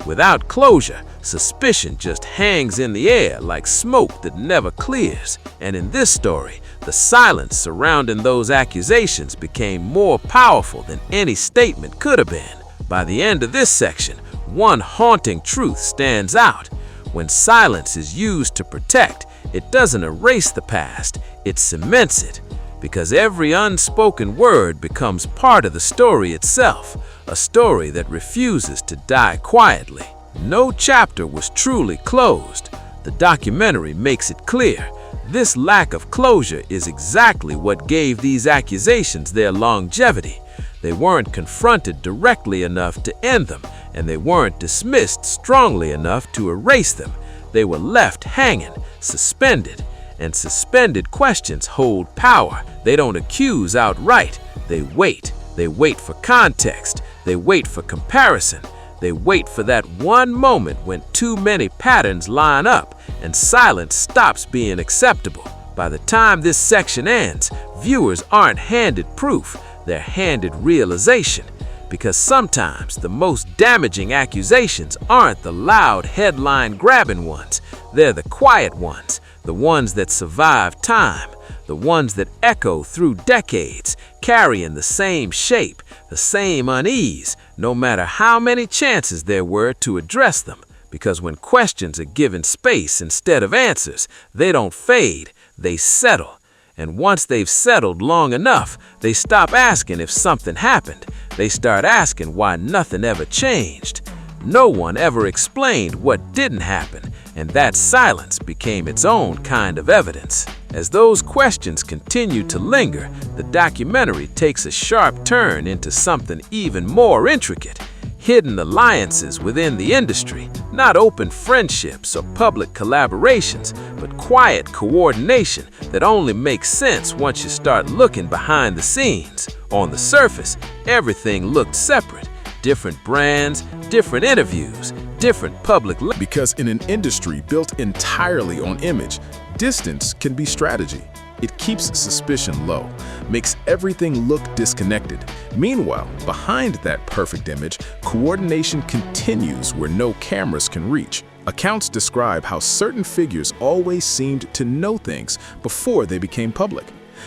Without closure, suspicion just hangs in the air like smoke that never clears. And in this story, the silence surrounding those accusations became more powerful than any statement could have been. By the end of this section, one haunting truth stands out. When silence is used to protect, it doesn't erase the past, it cements it. Because every unspoken word becomes part of the story itself, a story that refuses to die quietly. No chapter was truly closed. The documentary makes it clear. This lack of closure is exactly what gave these accusations their longevity. They weren't confronted directly enough to end them, and they weren't dismissed strongly enough to erase them. They were left hanging, suspended. And suspended questions hold power. They don't accuse outright. They wait. They wait for context. They wait for comparison. They wait for that one moment when too many patterns line up and silence stops being acceptable. By the time this section ends, viewers aren't handed proof, they're handed realization. Because sometimes the most damaging accusations aren't the loud headline-grabbing ones, they're the quiet ones, the ones that survive time, the ones that echo through decades, carrying the same shape, the same unease, no matter how many chances there were to address them. Because when questions are given space instead of answers, they don't fade, they settle. And once they've settled long enough, they stop asking if something happened. They start asking why nothing ever changed. No one ever explained what didn't happen, and that silence became its own kind of evidence. As those questions continue to linger, the documentary takes a sharp turn into something even more intricate. Hidden alliances within the industry, not open friendships or public collaborations, but quiet coordination that only makes sense once you start looking behind the scenes. On the surface, everything looked separate. Different brands, different interviews, different public... Because in an industry built entirely on image, distance can be strategy. It keeps suspicion low, makes everything look disconnected. Meanwhile, behind that perfect image, coordination continues where no cameras can reach. Accounts describe how certain figures always seemed to know things before they became public.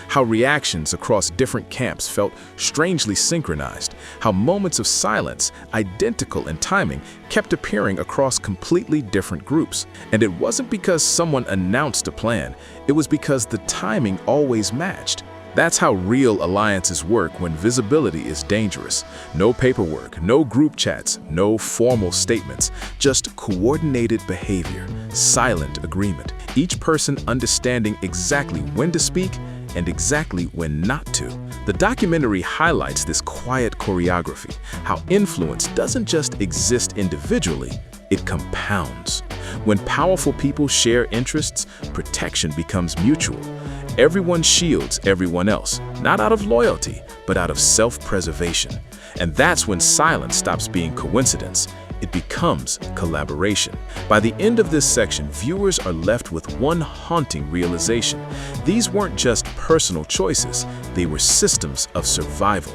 How reactions across different camps felt strangely synchronized. How moments of silence, identical in timing, kept appearing across completely different groups. And it wasn't because someone announced a plan, it was because the timing always matched. That's how real alliances work when visibility is dangerous. No paperwork, no group chats, no formal statements, just coordinated behavior, silent agreement. Each person understanding exactly when to speak and exactly when not to. The documentary highlights this quiet choreography, how influence doesn't just exist individually, it compounds. When powerful people share interests, protection becomes mutual. Everyone shields everyone else, not out of loyalty, but out of self-preservation. And that's when silence stops being coincidence. It becomes collaboration. By the end of this section, viewers are left with one haunting realization. These weren't just personal choices, they were systems of survival.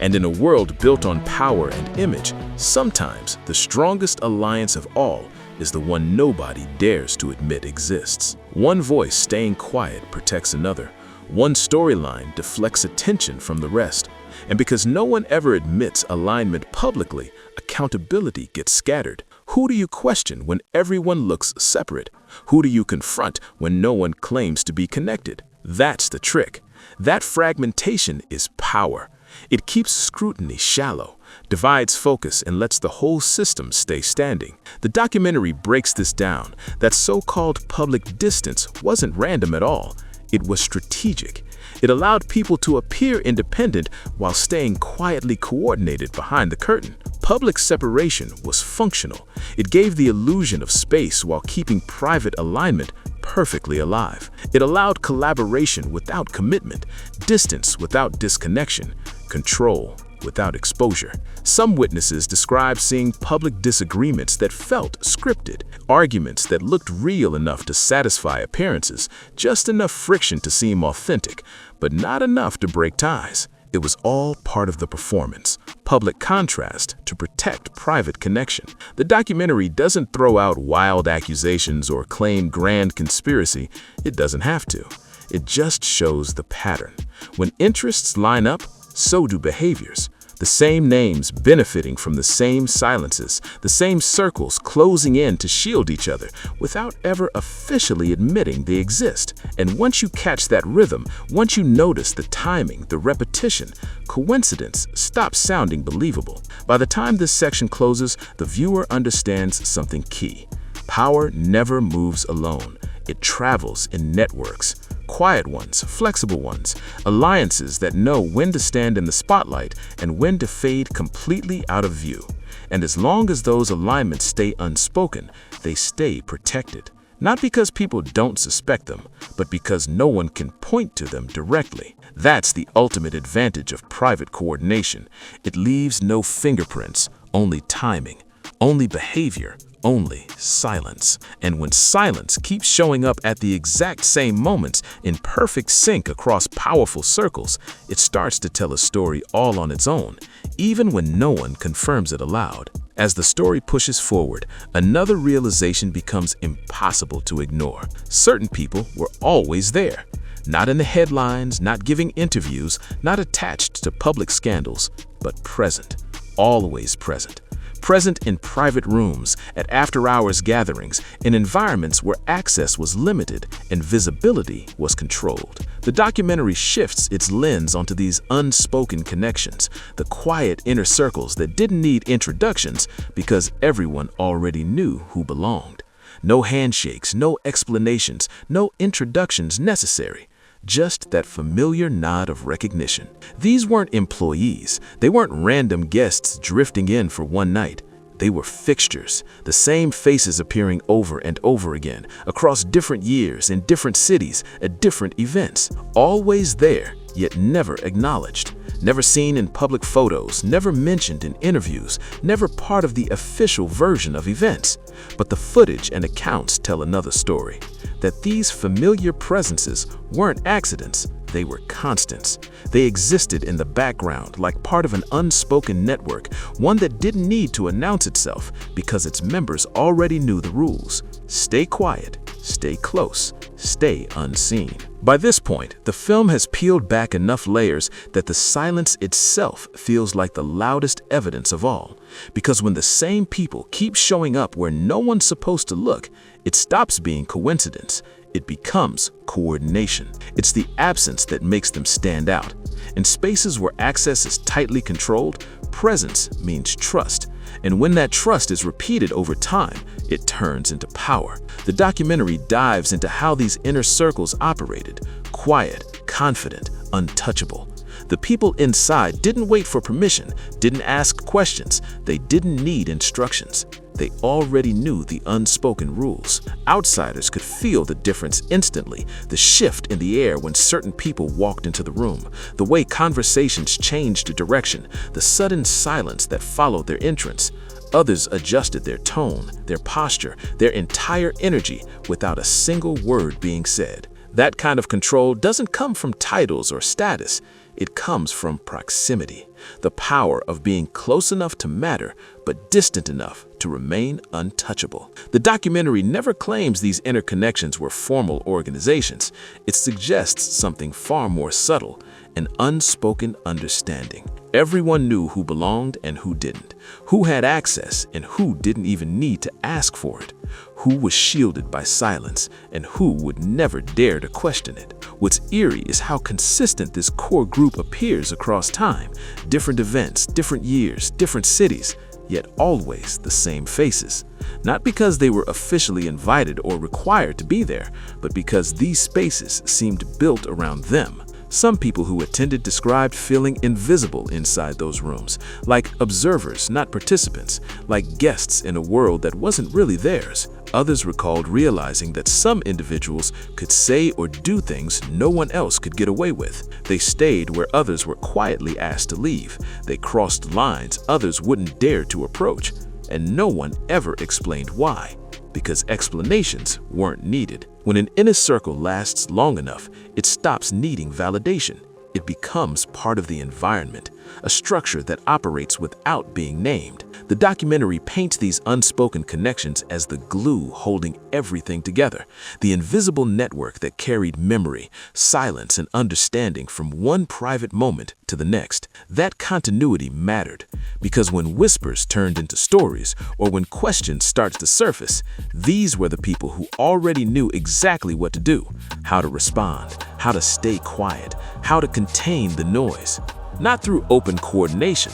And in a world built on power and image, sometimes the strongest alliance of all is the one nobody dares to admit exists. One voice staying quiet protects another. One storyline deflects attention from the rest. And because no one ever admits alignment publicly, accountability gets scattered. Who do you question when everyone looks separate? Who do you confront when no one claims to be connected? That's the trick. That fragmentation is power. It keeps scrutiny shallow, divides focus, and lets the whole system stay standing. The documentary breaks this down. That so-called public distance wasn't random at all. It was strategic. It allowed people to appear independent while staying quietly coordinated behind the curtain. public separation was functional. It gave the illusion of space while keeping private alignment perfectly alive. It allowed collaboration without commitment, distance without disconnection, control without exposure. Some witnesses describe seeing public disagreements that felt scripted, arguments that looked real enough to satisfy appearances, just enough friction to seem authentic, but not enough to break ties. It was all part of the performance, public contrast to protect private connection. The documentary doesn't throw out wild accusations or claim grand conspiracy. It doesn't have to. It just shows the pattern. When interests line up, so do behaviors. The same names benefiting from the same silences, the same circles closing in to shield each other without ever officially admitting they exist. And once you catch that rhythm, once you notice the timing, the repetition, coincidence stops sounding believable. By the time this section closes, the viewer understands something key. Power never moves alone. It travels in networks. Quiet ones, flexible ones, alliances that know when to stand in the spotlight and when to fade completely out of view. And as long as those alignments stay unspoken, they stay protected. Not because people don't suspect them, but because no one can point to them directly. That's the ultimate advantage of private coordination. It leaves no fingerprints, only timing, only behavior, only silence. And when silence keeps showing up at the exact same moments in perfect sync across powerful circles, it starts to tell a story all on its own, even when no one confirms it aloud. As the story pushes forward, another realization becomes impossible to ignore. Certain people were always there. Not in the headlines, not giving interviews, not attached to public scandals, but present. Always present. Present in private rooms, at after-hours gatherings, in environments where access was limited and visibility was controlled. The documentary shifts its lens onto these unspoken connections, the quiet inner circles that didn't need introductions because everyone already knew who belonged. No handshakes, no explanations, no introductions necessary. Just that familiar nod of recognition. These weren't employees. They weren't random guests drifting in for one night. They were fixtures, the same faces appearing over and over again, across different years, in different cities, at different events. Always there, yet never acknowledged. Never seen in public photos, never mentioned in interviews, never part of the official version of events. But the footage and accounts tell another story. That these familiar presences weren't accidents, they were constants. They existed in the background like part of an unspoken network, one that didn't need to announce itself because its members already knew the rules. Stay quiet, stay close, stay unseen. By this point, the film has peeled back enough layers that the silence itself feels like the loudest evidence of all. Because when the same people keep showing up where no one's supposed to look, it stops being coincidence. It becomes coordination. It's the absence that makes them stand out. In spaces where access is tightly controlled, presence means trust. And when that trust is repeated over time, it turns into power. The documentary dives into how these inner circles operated: quiet, confident, untouchable. The people inside didn't wait for permission, didn't ask questions, they didn't need instructions. They already knew the unspoken rules. Outsiders could feel the difference instantly, the shift in the air when certain people walked into the room, the way conversations changed direction, the sudden silence that followed their entrance. Others adjusted their tone, their posture, their entire energy without a single word being said. That kind of control doesn't come from titles or status. It comes from proximity, the power of being close enough to matter, but distant enough to remain untouchable. The documentary never claims these interconnections were formal organizations. It suggests something far more subtle, an unspoken understanding. Everyone knew who belonged and who didn't, who had access and who didn't even need to ask for it, who was shielded by silence and who would never dare to question it. What's eerie is how consistent this core group appears across time. Different events, different years, different cities, yet always the same faces. Not because they were officially invited or required to be there, but because these spaces seemed built around them. Some people who attended described feeling invisible inside those rooms, like observers, not participants, like guests in a world that wasn't really theirs. Others recalled realizing that some individuals could say or do things no one else could get away with. They stayed where others were quietly asked to leave. They crossed lines others wouldn't dare to approach, and no one ever explained why, because explanations weren't needed. When an inner circle lasts long enough, it stops needing validation. It becomes part of the environment, a structure that operates without being named. The documentary paints these unspoken connections as the glue holding everything together, the invisible network that carried memory, silence, and understanding from one private moment to the next. That continuity mattered, because when whispers turned into stories, or when questions started to surface, these were the people who already knew exactly what to do, how to respond, how to stay quiet, how to contain the noise. Not through open coordination,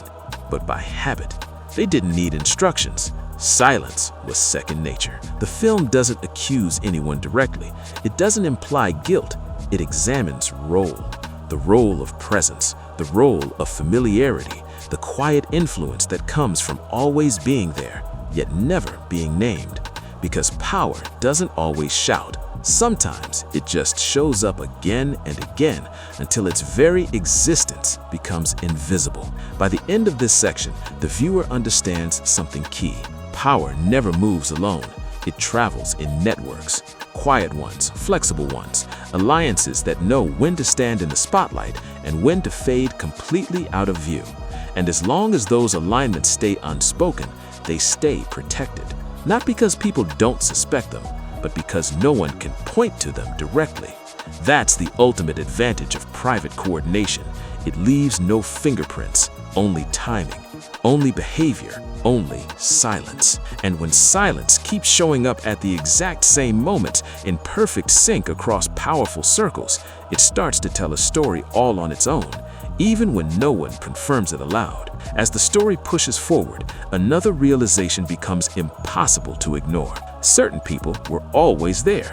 but by habit. They didn't need instructions. Silence was second nature. The film doesn't accuse anyone directly. It doesn't imply guilt. It examines role. The role of presence, the role of familiarity, the quiet influence that comes from always being there, yet never being named. Because power doesn't always shout. Sometimes it just shows up again and again until its very existence becomes invisible. By the end of this section, the viewer understands something key. Power never moves alone. It travels in networks. Quiet ones, flexible ones, alliances that know when to stand in the spotlight and when to fade completely out of view. And as long as those alignments stay unspoken, they stay protected. Not because people don't suspect them, but because no one can point to them directly. That's the ultimate advantage of private coordination. It leaves no fingerprints, only timing, only behavior, only silence. And when silence keeps showing up at the exact same moments in perfect sync across powerful circles, it starts to tell a story all on its own, even when no one confirms it aloud. As the story pushes forward, another realization becomes impossible to ignore. Certain people were always there.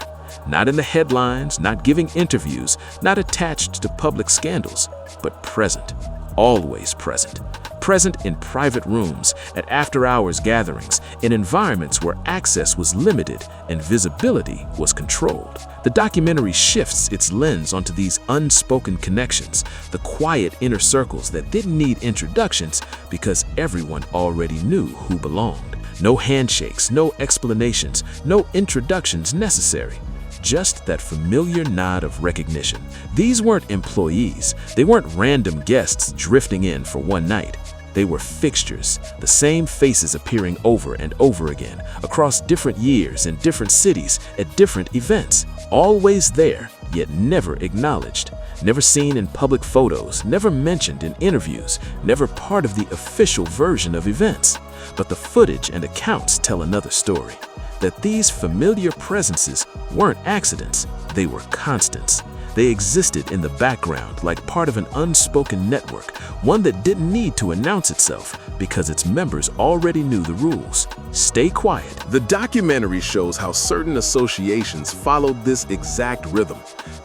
Not in the headlines, not giving interviews, not attached to public scandals, but present, always present. Present in private rooms, at after-hours gatherings, in environments where access was limited and visibility was controlled. The documentary shifts its lens onto these unspoken connections, the quiet inner circles that didn't need introductions because everyone already knew who belonged. No handshakes, no explanations, no introductions necessary. Just that familiar nod of recognition. These weren't employees. They weren't random guests drifting in for one night. They were fixtures, the same faces appearing over and over again, across different years in different cities, at different events. Always there, yet never acknowledged. Never seen in public photos, never mentioned in interviews, never part of the official version of events. But the footage and accounts tell another story. That these familiar presences weren't accidents, they were constants. They existed in the background like part of an unspoken network, one that didn't need to announce itself because its members already knew the rules. Stay quiet. The documentary shows how certain associations followed this exact rhythm.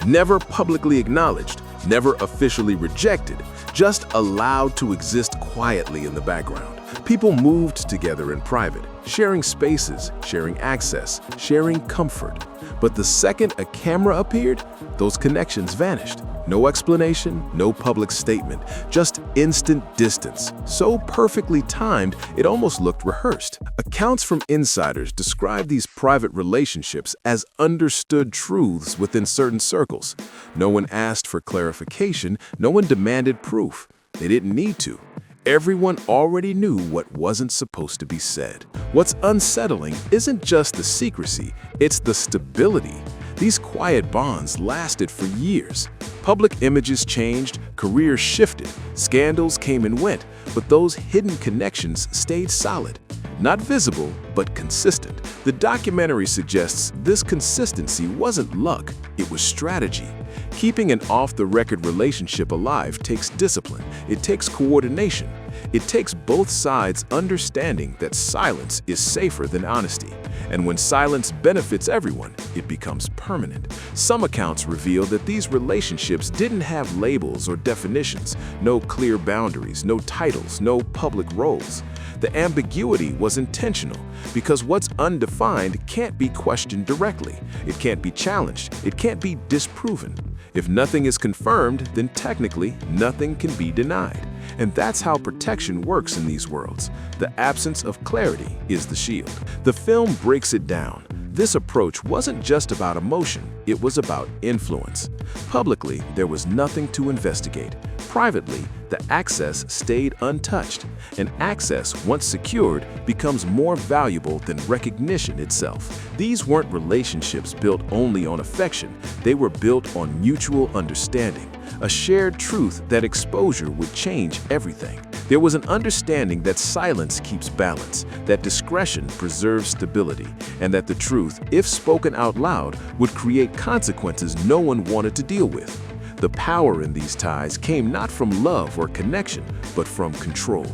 Never publicly acknowledged, never officially rejected, just allowed to exist quietly in the background. People moved together in private, sharing spaces, sharing access, sharing comfort. But the second a camera appeared, those connections vanished. No explanation, no public statement, just instant distance. So perfectly timed, it almost looked rehearsed. Accounts from insiders describe these private relationships as understood truths within certain circles. No one asked for clarification, no one demanded proof. They didn't need to. Everyone already knew what wasn't supposed to be said. What's unsettling isn't just the secrecy, it's the stability. These quiet bonds lasted for years. Public images changed, careers shifted, scandals came and went, but those hidden connections stayed solid. Not visible, but consistent. The documentary suggests this consistency wasn't luck, it was strategy. Keeping an off-the-record relationship alive takes discipline, it takes coordination. It takes both sides understanding that silence is safer than honesty. And when silence benefits everyone, it becomes permanent. Some accounts reveal that these relationships didn't have labels or definitions, no clear boundaries, no titles, no public roles. The ambiguity was intentional because what's undefined can't be questioned directly. It can't be challenged. It can't be disproven. If nothing is confirmed, then technically nothing can be denied. And that's how protection works in these worlds. The absence of clarity is the shield. The film breaks it down. This approach wasn't just about emotion, it was about influence. Publicly, there was nothing to investigate. Privately, the access stayed untouched. And access, once secured, becomes more valuable than recognition itself. These weren't relationships built only on affection, they were built on mutual understanding. A shared truth that exposure would change everything. There was an understanding that silence keeps balance, that discretion preserves stability, and that the truth, if spoken out loud, would create consequences no one wanted to deal with. The power in these ties came not from love or connection, but from control.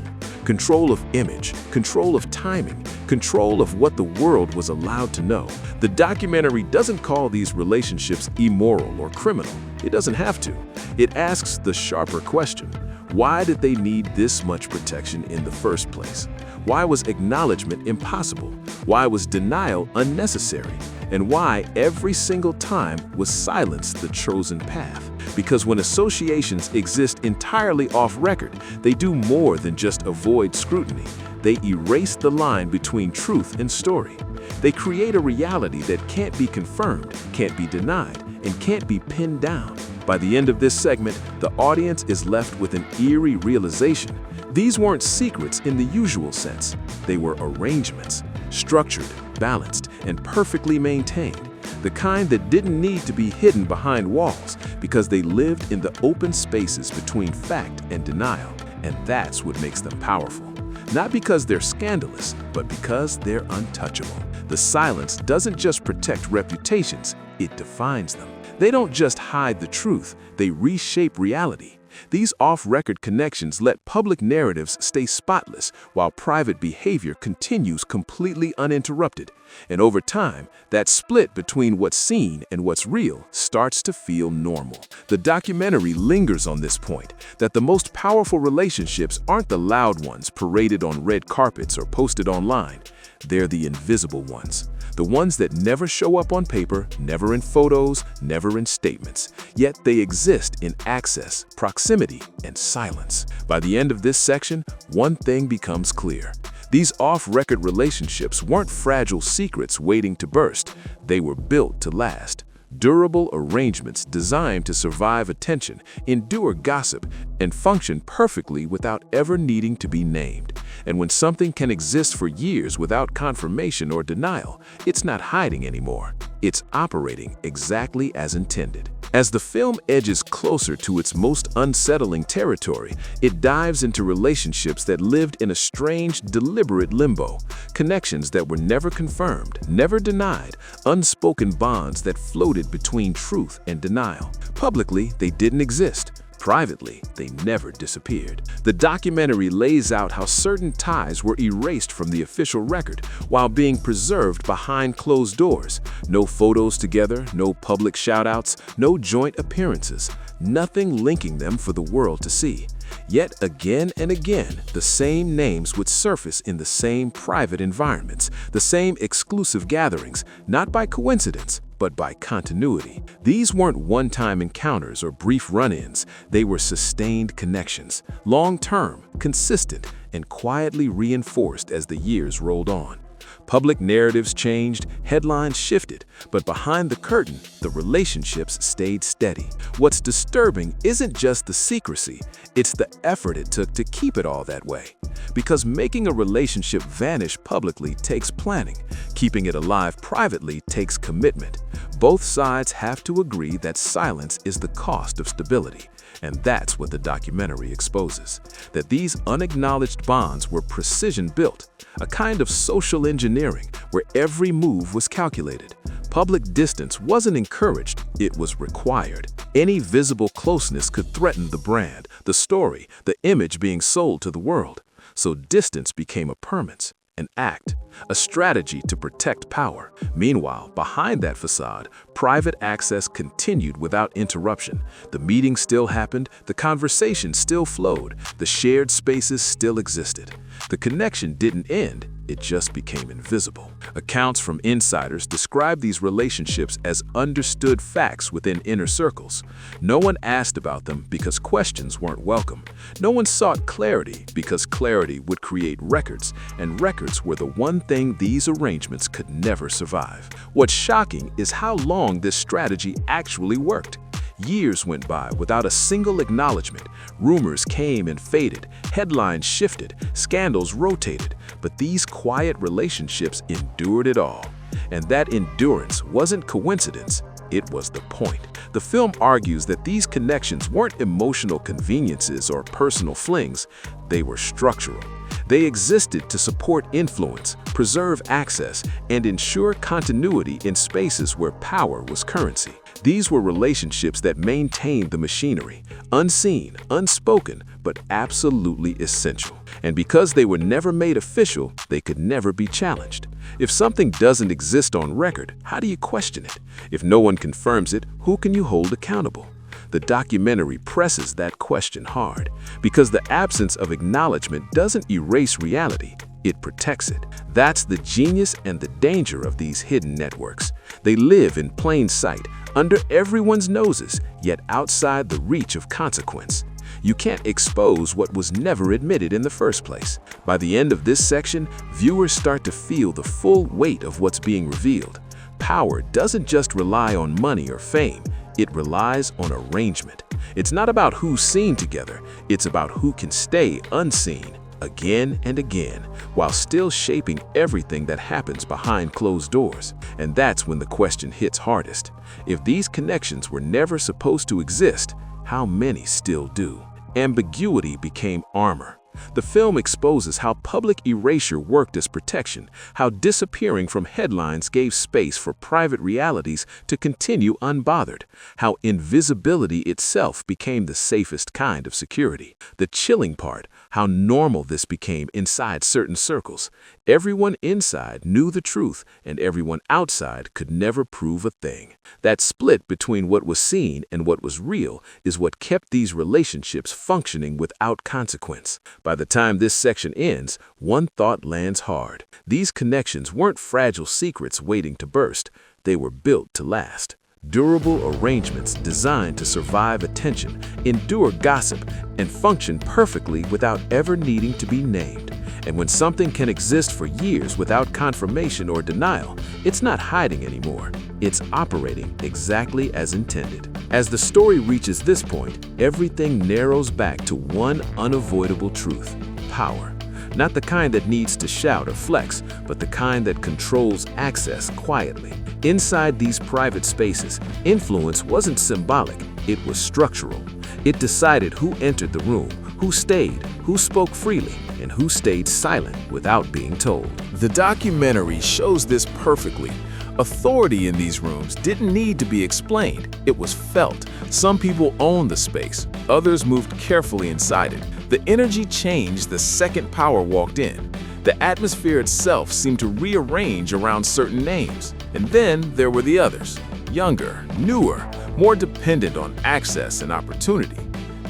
Control of image, control of timing, control of what the world was allowed to know. The documentary doesn't call these relationships immoral or criminal. It doesn't have to. It asks the sharper question: why did they need this much protection in the first place? Why was acknowledgement impossible? Why was denial unnecessary? And why every single time was silence the chosen path? Because when associations exist entirely off record, they do more than just avoid scrutiny. They erase the line between truth and story. They create a reality that can't be confirmed, can't be denied, and can't be pinned down. By the end of this segment, the audience is left with an eerie realization. These weren't secrets in the usual sense. They were arrangements, structured, balanced, and perfectly maintained. The kind that didn't need to be hidden behind walls because they lived in the open spaces between fact and denial. And that's what makes them powerful. Not because they're scandalous, but because they're untouchable. The silence doesn't just protect reputations, it defines them. They don't just hide the truth, they reshape reality. These off-record connections let public narratives stay spotless while private behavior continues completely uninterrupted. And over time, that split between what's seen and what's real starts to feel normal. The documentary lingers on this point, that the most powerful relationships aren't the loud ones paraded on red carpets or posted online. They're the invisible ones. The ones that never show up on paper, never in photos, never in statements. Yet they exist in access, proximity, and silence. By the end of this section, one thing becomes clear. These off-record relationships weren't fragile secrets waiting to burst. They were built to last. Durable arrangements designed to survive attention, endure gossip, and function perfectly without ever needing to be named. And when something can exist for years without confirmation or denial, it's not hiding anymore. It's operating exactly as intended. As the film edges closer to its most unsettling territory, it dives into relationships that lived in a strange, deliberate limbo. Connections that were never confirmed, never denied, unspoken bonds that floated between truth and denial. Publicly, they didn't exist. Privately, they never disappeared. The documentary lays out how certain ties were erased from the official record while being preserved behind closed doors. No photos together, no public shout-outs, no joint appearances, nothing linking them for the world to see. Yet again and again, the same names would surface in the same private environments, the same exclusive gatherings, not by coincidence, but by continuity. These weren't one-time encounters or brief run-ins. They were sustained connections, long-term, consistent, and quietly reinforced as the years rolled on. Public narratives changed, headlines shifted, but behind the curtain, the relationships stayed steady. What's disturbing isn't just the secrecy, it's the effort it took to keep it all that way. Because making a relationship vanish publicly takes planning, keeping it alive privately takes commitment. Both sides have to agree that silence is the cost of stability. And that's what the documentary exposes, that these unacknowledged bonds were precision-built, a kind of social engineering where every move was calculated. Public distance wasn't encouraged, it was required. Any visible closeness could threaten the brand, the story, the image being sold to the world. So distance became a permanence. an act, a strategy to protect power. Meanwhile, behind that facade, private access continued without interruption. The meeting still happened, the conversation still flowed, the shared spaces still existed. The connection didn't end, it just became invisible. Accounts from insiders describe these relationships as understood facts within inner circles. No one asked about them because questions weren't welcome. No one sought clarity because clarity would create records, and records were the one thing these arrangements could never survive. What's shocking is how long this strategy actually worked. Years went by without a single acknowledgement. Rumors came and faded, headlines shifted, scandals rotated, but these quiet relationships endured it all. And that endurance wasn't coincidence, it was the point. The film argues that these connections weren't emotional conveniences or personal flings, they were structural. They existed to support influence, preserve access, and ensure continuity in spaces where power was currency. These were relationships that maintained the machinery, unseen, unspoken, but absolutely essential. And because they were never made official, they could never be challenged. If something doesn't exist on record, how do you question it? If no one confirms it, who can you hold accountable? The documentary presses that question hard, because the absence of acknowledgement doesn't erase reality, it protects it. That's the genius and the danger of these hidden networks. They live in plain sight, under everyone's noses, yet outside the reach of consequence. You can't expose what was never admitted in the first place. By the end of this section, viewers start to feel the full weight of what's being revealed. Power doesn't just rely on money or fame, it relies on arrangement. It's not about who's seen together, it's about who can stay unseen again and again, while still shaping everything that happens behind closed doors. And that's when the question hits hardest. If these connections were never supposed to exist, how many still do? Ambiguity became armor. The film exposes how public erasure worked as protection, how disappearing from headlines gave space for private realities to continue unbothered, how invisibility itself became the safest kind of security. The chilling part, how normal this became inside certain circles. Everyone inside knew the truth, and everyone outside could never prove a thing. That split between what was seen and what was real is what kept these relationships functioning without consequence. By the time this section ends, one thought lands hard. These connections weren't fragile secrets waiting to burst. They were built to last. Durable arrangements designed to survive attention, endure gossip, and function perfectly without ever needing to be named. And when something can exist for years without confirmation or denial, it's not hiding anymore. It's operating exactly as intended. As the story reaches this point, everything narrows back to one unavoidable truth: power. Not the kind that needs to shout or flex, but the kind that controls access quietly. Inside these private spaces, influence wasn't symbolic, it was structural. It decided who entered the room, who stayed, who spoke freely, and who stayed silent without being told. The documentary shows this perfectly. Authority in these rooms didn't need to be explained, it was felt. Some people owned the space, others moved carefully inside it. The energy changed the second power walked in. The atmosphere itself seemed to rearrange around certain names. And then there were the others, younger, newer, more dependent on access and opportunity.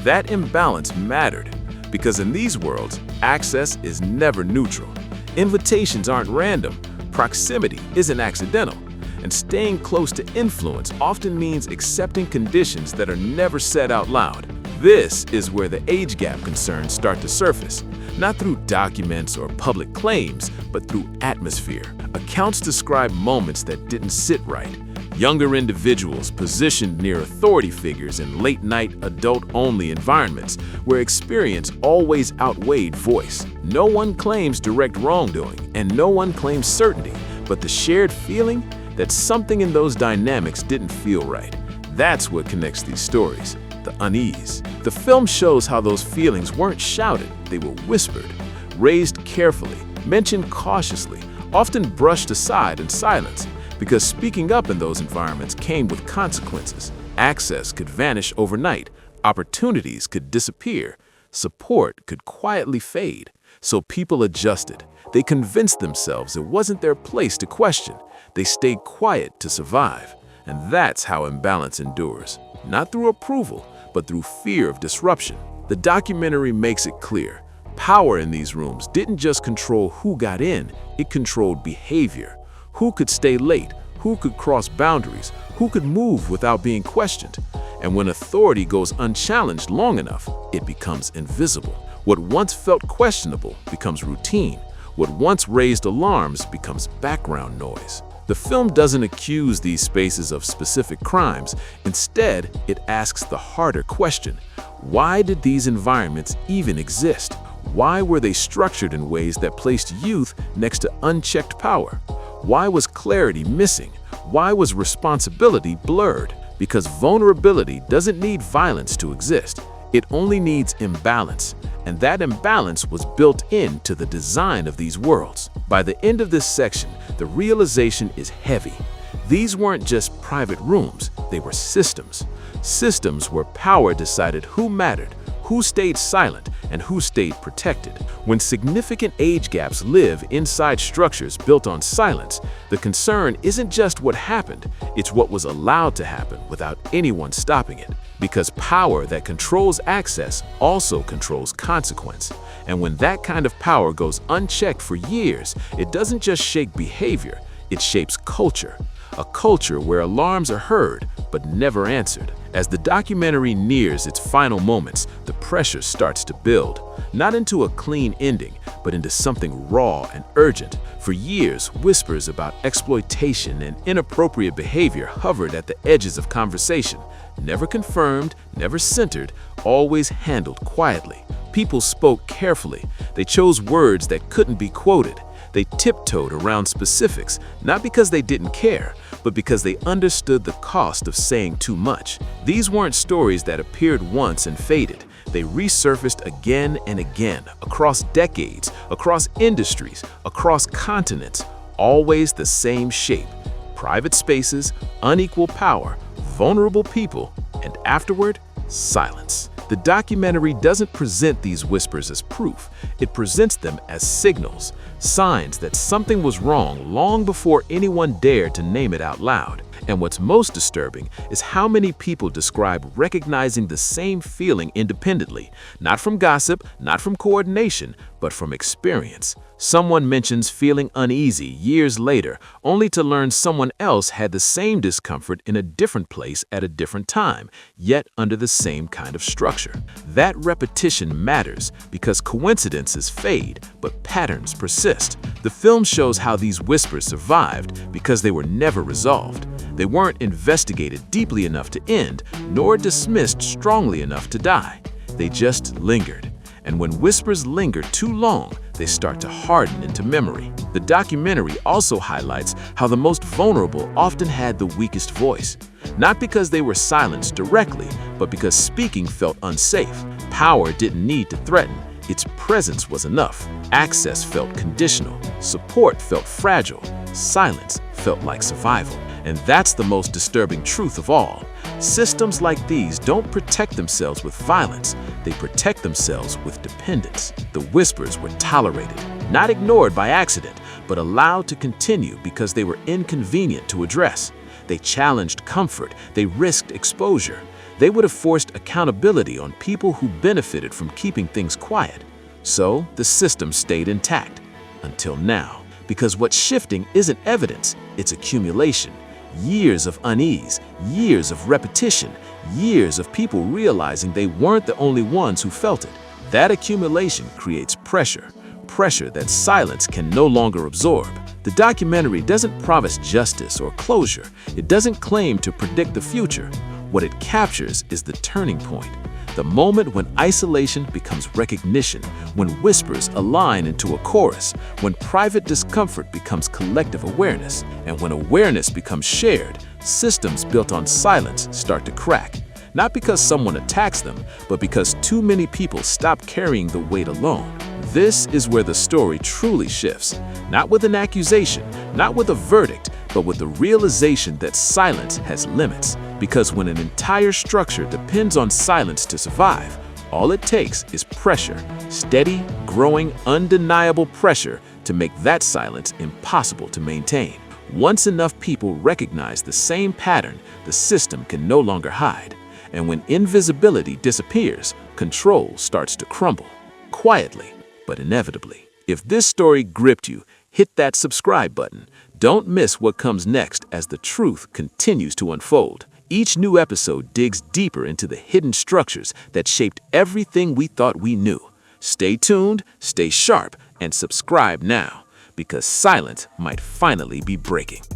That imbalance mattered, because in these worlds, access is never neutral. Invitations aren't random, proximity isn't accidental, and staying close to influence often means accepting conditions that are never said out loud. This is where the age gap concerns start to surface, not through documents or public claims, but through atmosphere. Accounts describe moments that didn't sit right. Younger individuals positioned near authority figures in late-night, adult-only environments where experience always outweighed voice. No one claims direct wrongdoing, and no one claims certainty, but the shared feeling that something in those dynamics didn't feel right. That's what connects these stories. The unease. The film shows how those feelings weren't shouted, they were whispered, raised carefully, mentioned cautiously, often brushed aside in silence, because speaking up in those environments came with consequences. Access could vanish overnight, opportunities could disappear, support could quietly fade. So people adjusted. They convinced themselves it wasn't their place to question. They stayed quiet to survive. And that's how imbalance endures. Not through approval, but through fear of disruption. The documentary makes it clear. Power in these rooms didn't just control who got in, it controlled behavior. Who could stay late? Who could cross boundaries? Who could move without being questioned? And when authority goes unchallenged long enough, it becomes invisible. What once felt questionable becomes routine. What once raised alarms becomes background noise. The film doesn't accuse these spaces of specific crimes. Instead, it asks the harder question. Why did these environments even exist? Why were they structured in ways that placed youth next to unchecked power? Why was clarity missing? Why was responsibility blurred? Because vulnerability doesn't need violence to exist. It only needs imbalance. And that imbalance was built into the design of these worlds. By the end of this section, the realization is heavy. These weren't just private rooms, they were systems. Systems where power decided who mattered, who stayed silent, and who stayed protected. When significant age gaps live inside structures built on silence, the concern isn't just what happened, it's what was allowed to happen without anyone stopping it. Because power that controls access also controls consequence. And when that kind of power goes unchecked for years, it doesn't just shape behavior, it shapes culture. A culture where alarms are heard but never answered. As the documentary nears its final moments, the pressure starts to build, not into a clean ending, but into something raw and urgent. For years, whispers about exploitation and inappropriate behavior hovered at the edges of conversation. Never confirmed, never centered, always handled quietly. People spoke carefully. They chose words that couldn't be quoted. They tiptoed around specifics, not because they didn't care, but because they understood the cost of saying too much. These weren't stories that appeared once and faded. They resurfaced again and again, across decades, across industries, across continents, always the same shape. Private spaces, unequal power, vulnerable people, and afterward, silence. The documentary doesn't present these whispers as proof. It presents them as signals, signs that something was wrong long before anyone dared to name it out loud. And what's most disturbing is how many people describe recognizing the same feeling independently, not from gossip, not from coordination, but from experience. Someone mentions feeling uneasy years later, only to learn someone else had the same discomfort in a different place at a different time, yet under the same kind of structure. That repetition matters because coincidences fade, but patterns persist. The film shows how these whispers survived because they were never resolved. They weren't investigated deeply enough to end, nor dismissed strongly enough to die. They just lingered. And when whispers linger too long, they start to harden into memory. The documentary also highlights how the most vulnerable often had the weakest voice. Not because they were silenced directly, but because speaking felt unsafe. Power didn't need to threaten. Its presence was enough. Access felt conditional. Support felt fragile. Silence felt like survival. And that's the most disturbing truth of all. Systems like these don't protect themselves with violence. They protect themselves with dependence. The whispers were tolerated, not ignored by accident, but allowed to continue because they were inconvenient to address. They challenged comfort. They risked exposure. They would have forced accountability on people who benefited from keeping things quiet. So the system stayed intact until now. Because what's shifting isn't evidence, it's accumulation. Years of unease, years of repetition, years of people realizing they weren't the only ones who felt it. That accumulation creates pressure that silence can no longer absorb. The documentary doesn't promise justice or closure. It doesn't claim to predict the future. What it captures is the turning point. The moment when isolation becomes recognition, when whispers align into a chorus, when private discomfort becomes collective awareness, and when awareness becomes shared, systems built on silence start to crack. Not because someone attacks them, but because too many people stop carrying the weight alone. This is where the story truly shifts. Not with an accusation, not with a verdict, but with the realization that silence has limits. Because when an entire structure depends on silence to survive, All it takes is pressure, steady, growing, undeniable pressure to make that silence impossible to maintain. Once enough people recognize the same pattern, the system can no longer hide. And when invisibility disappears, control starts to crumble, quietly but inevitably. If this story gripped you, hit that subscribe button. Don't miss what comes next as the truth continues to unfold. Each new episode digs deeper into the hidden structures that shaped everything we thought we knew. Stay tuned, stay sharp, and subscribe now, because silence might finally be breaking.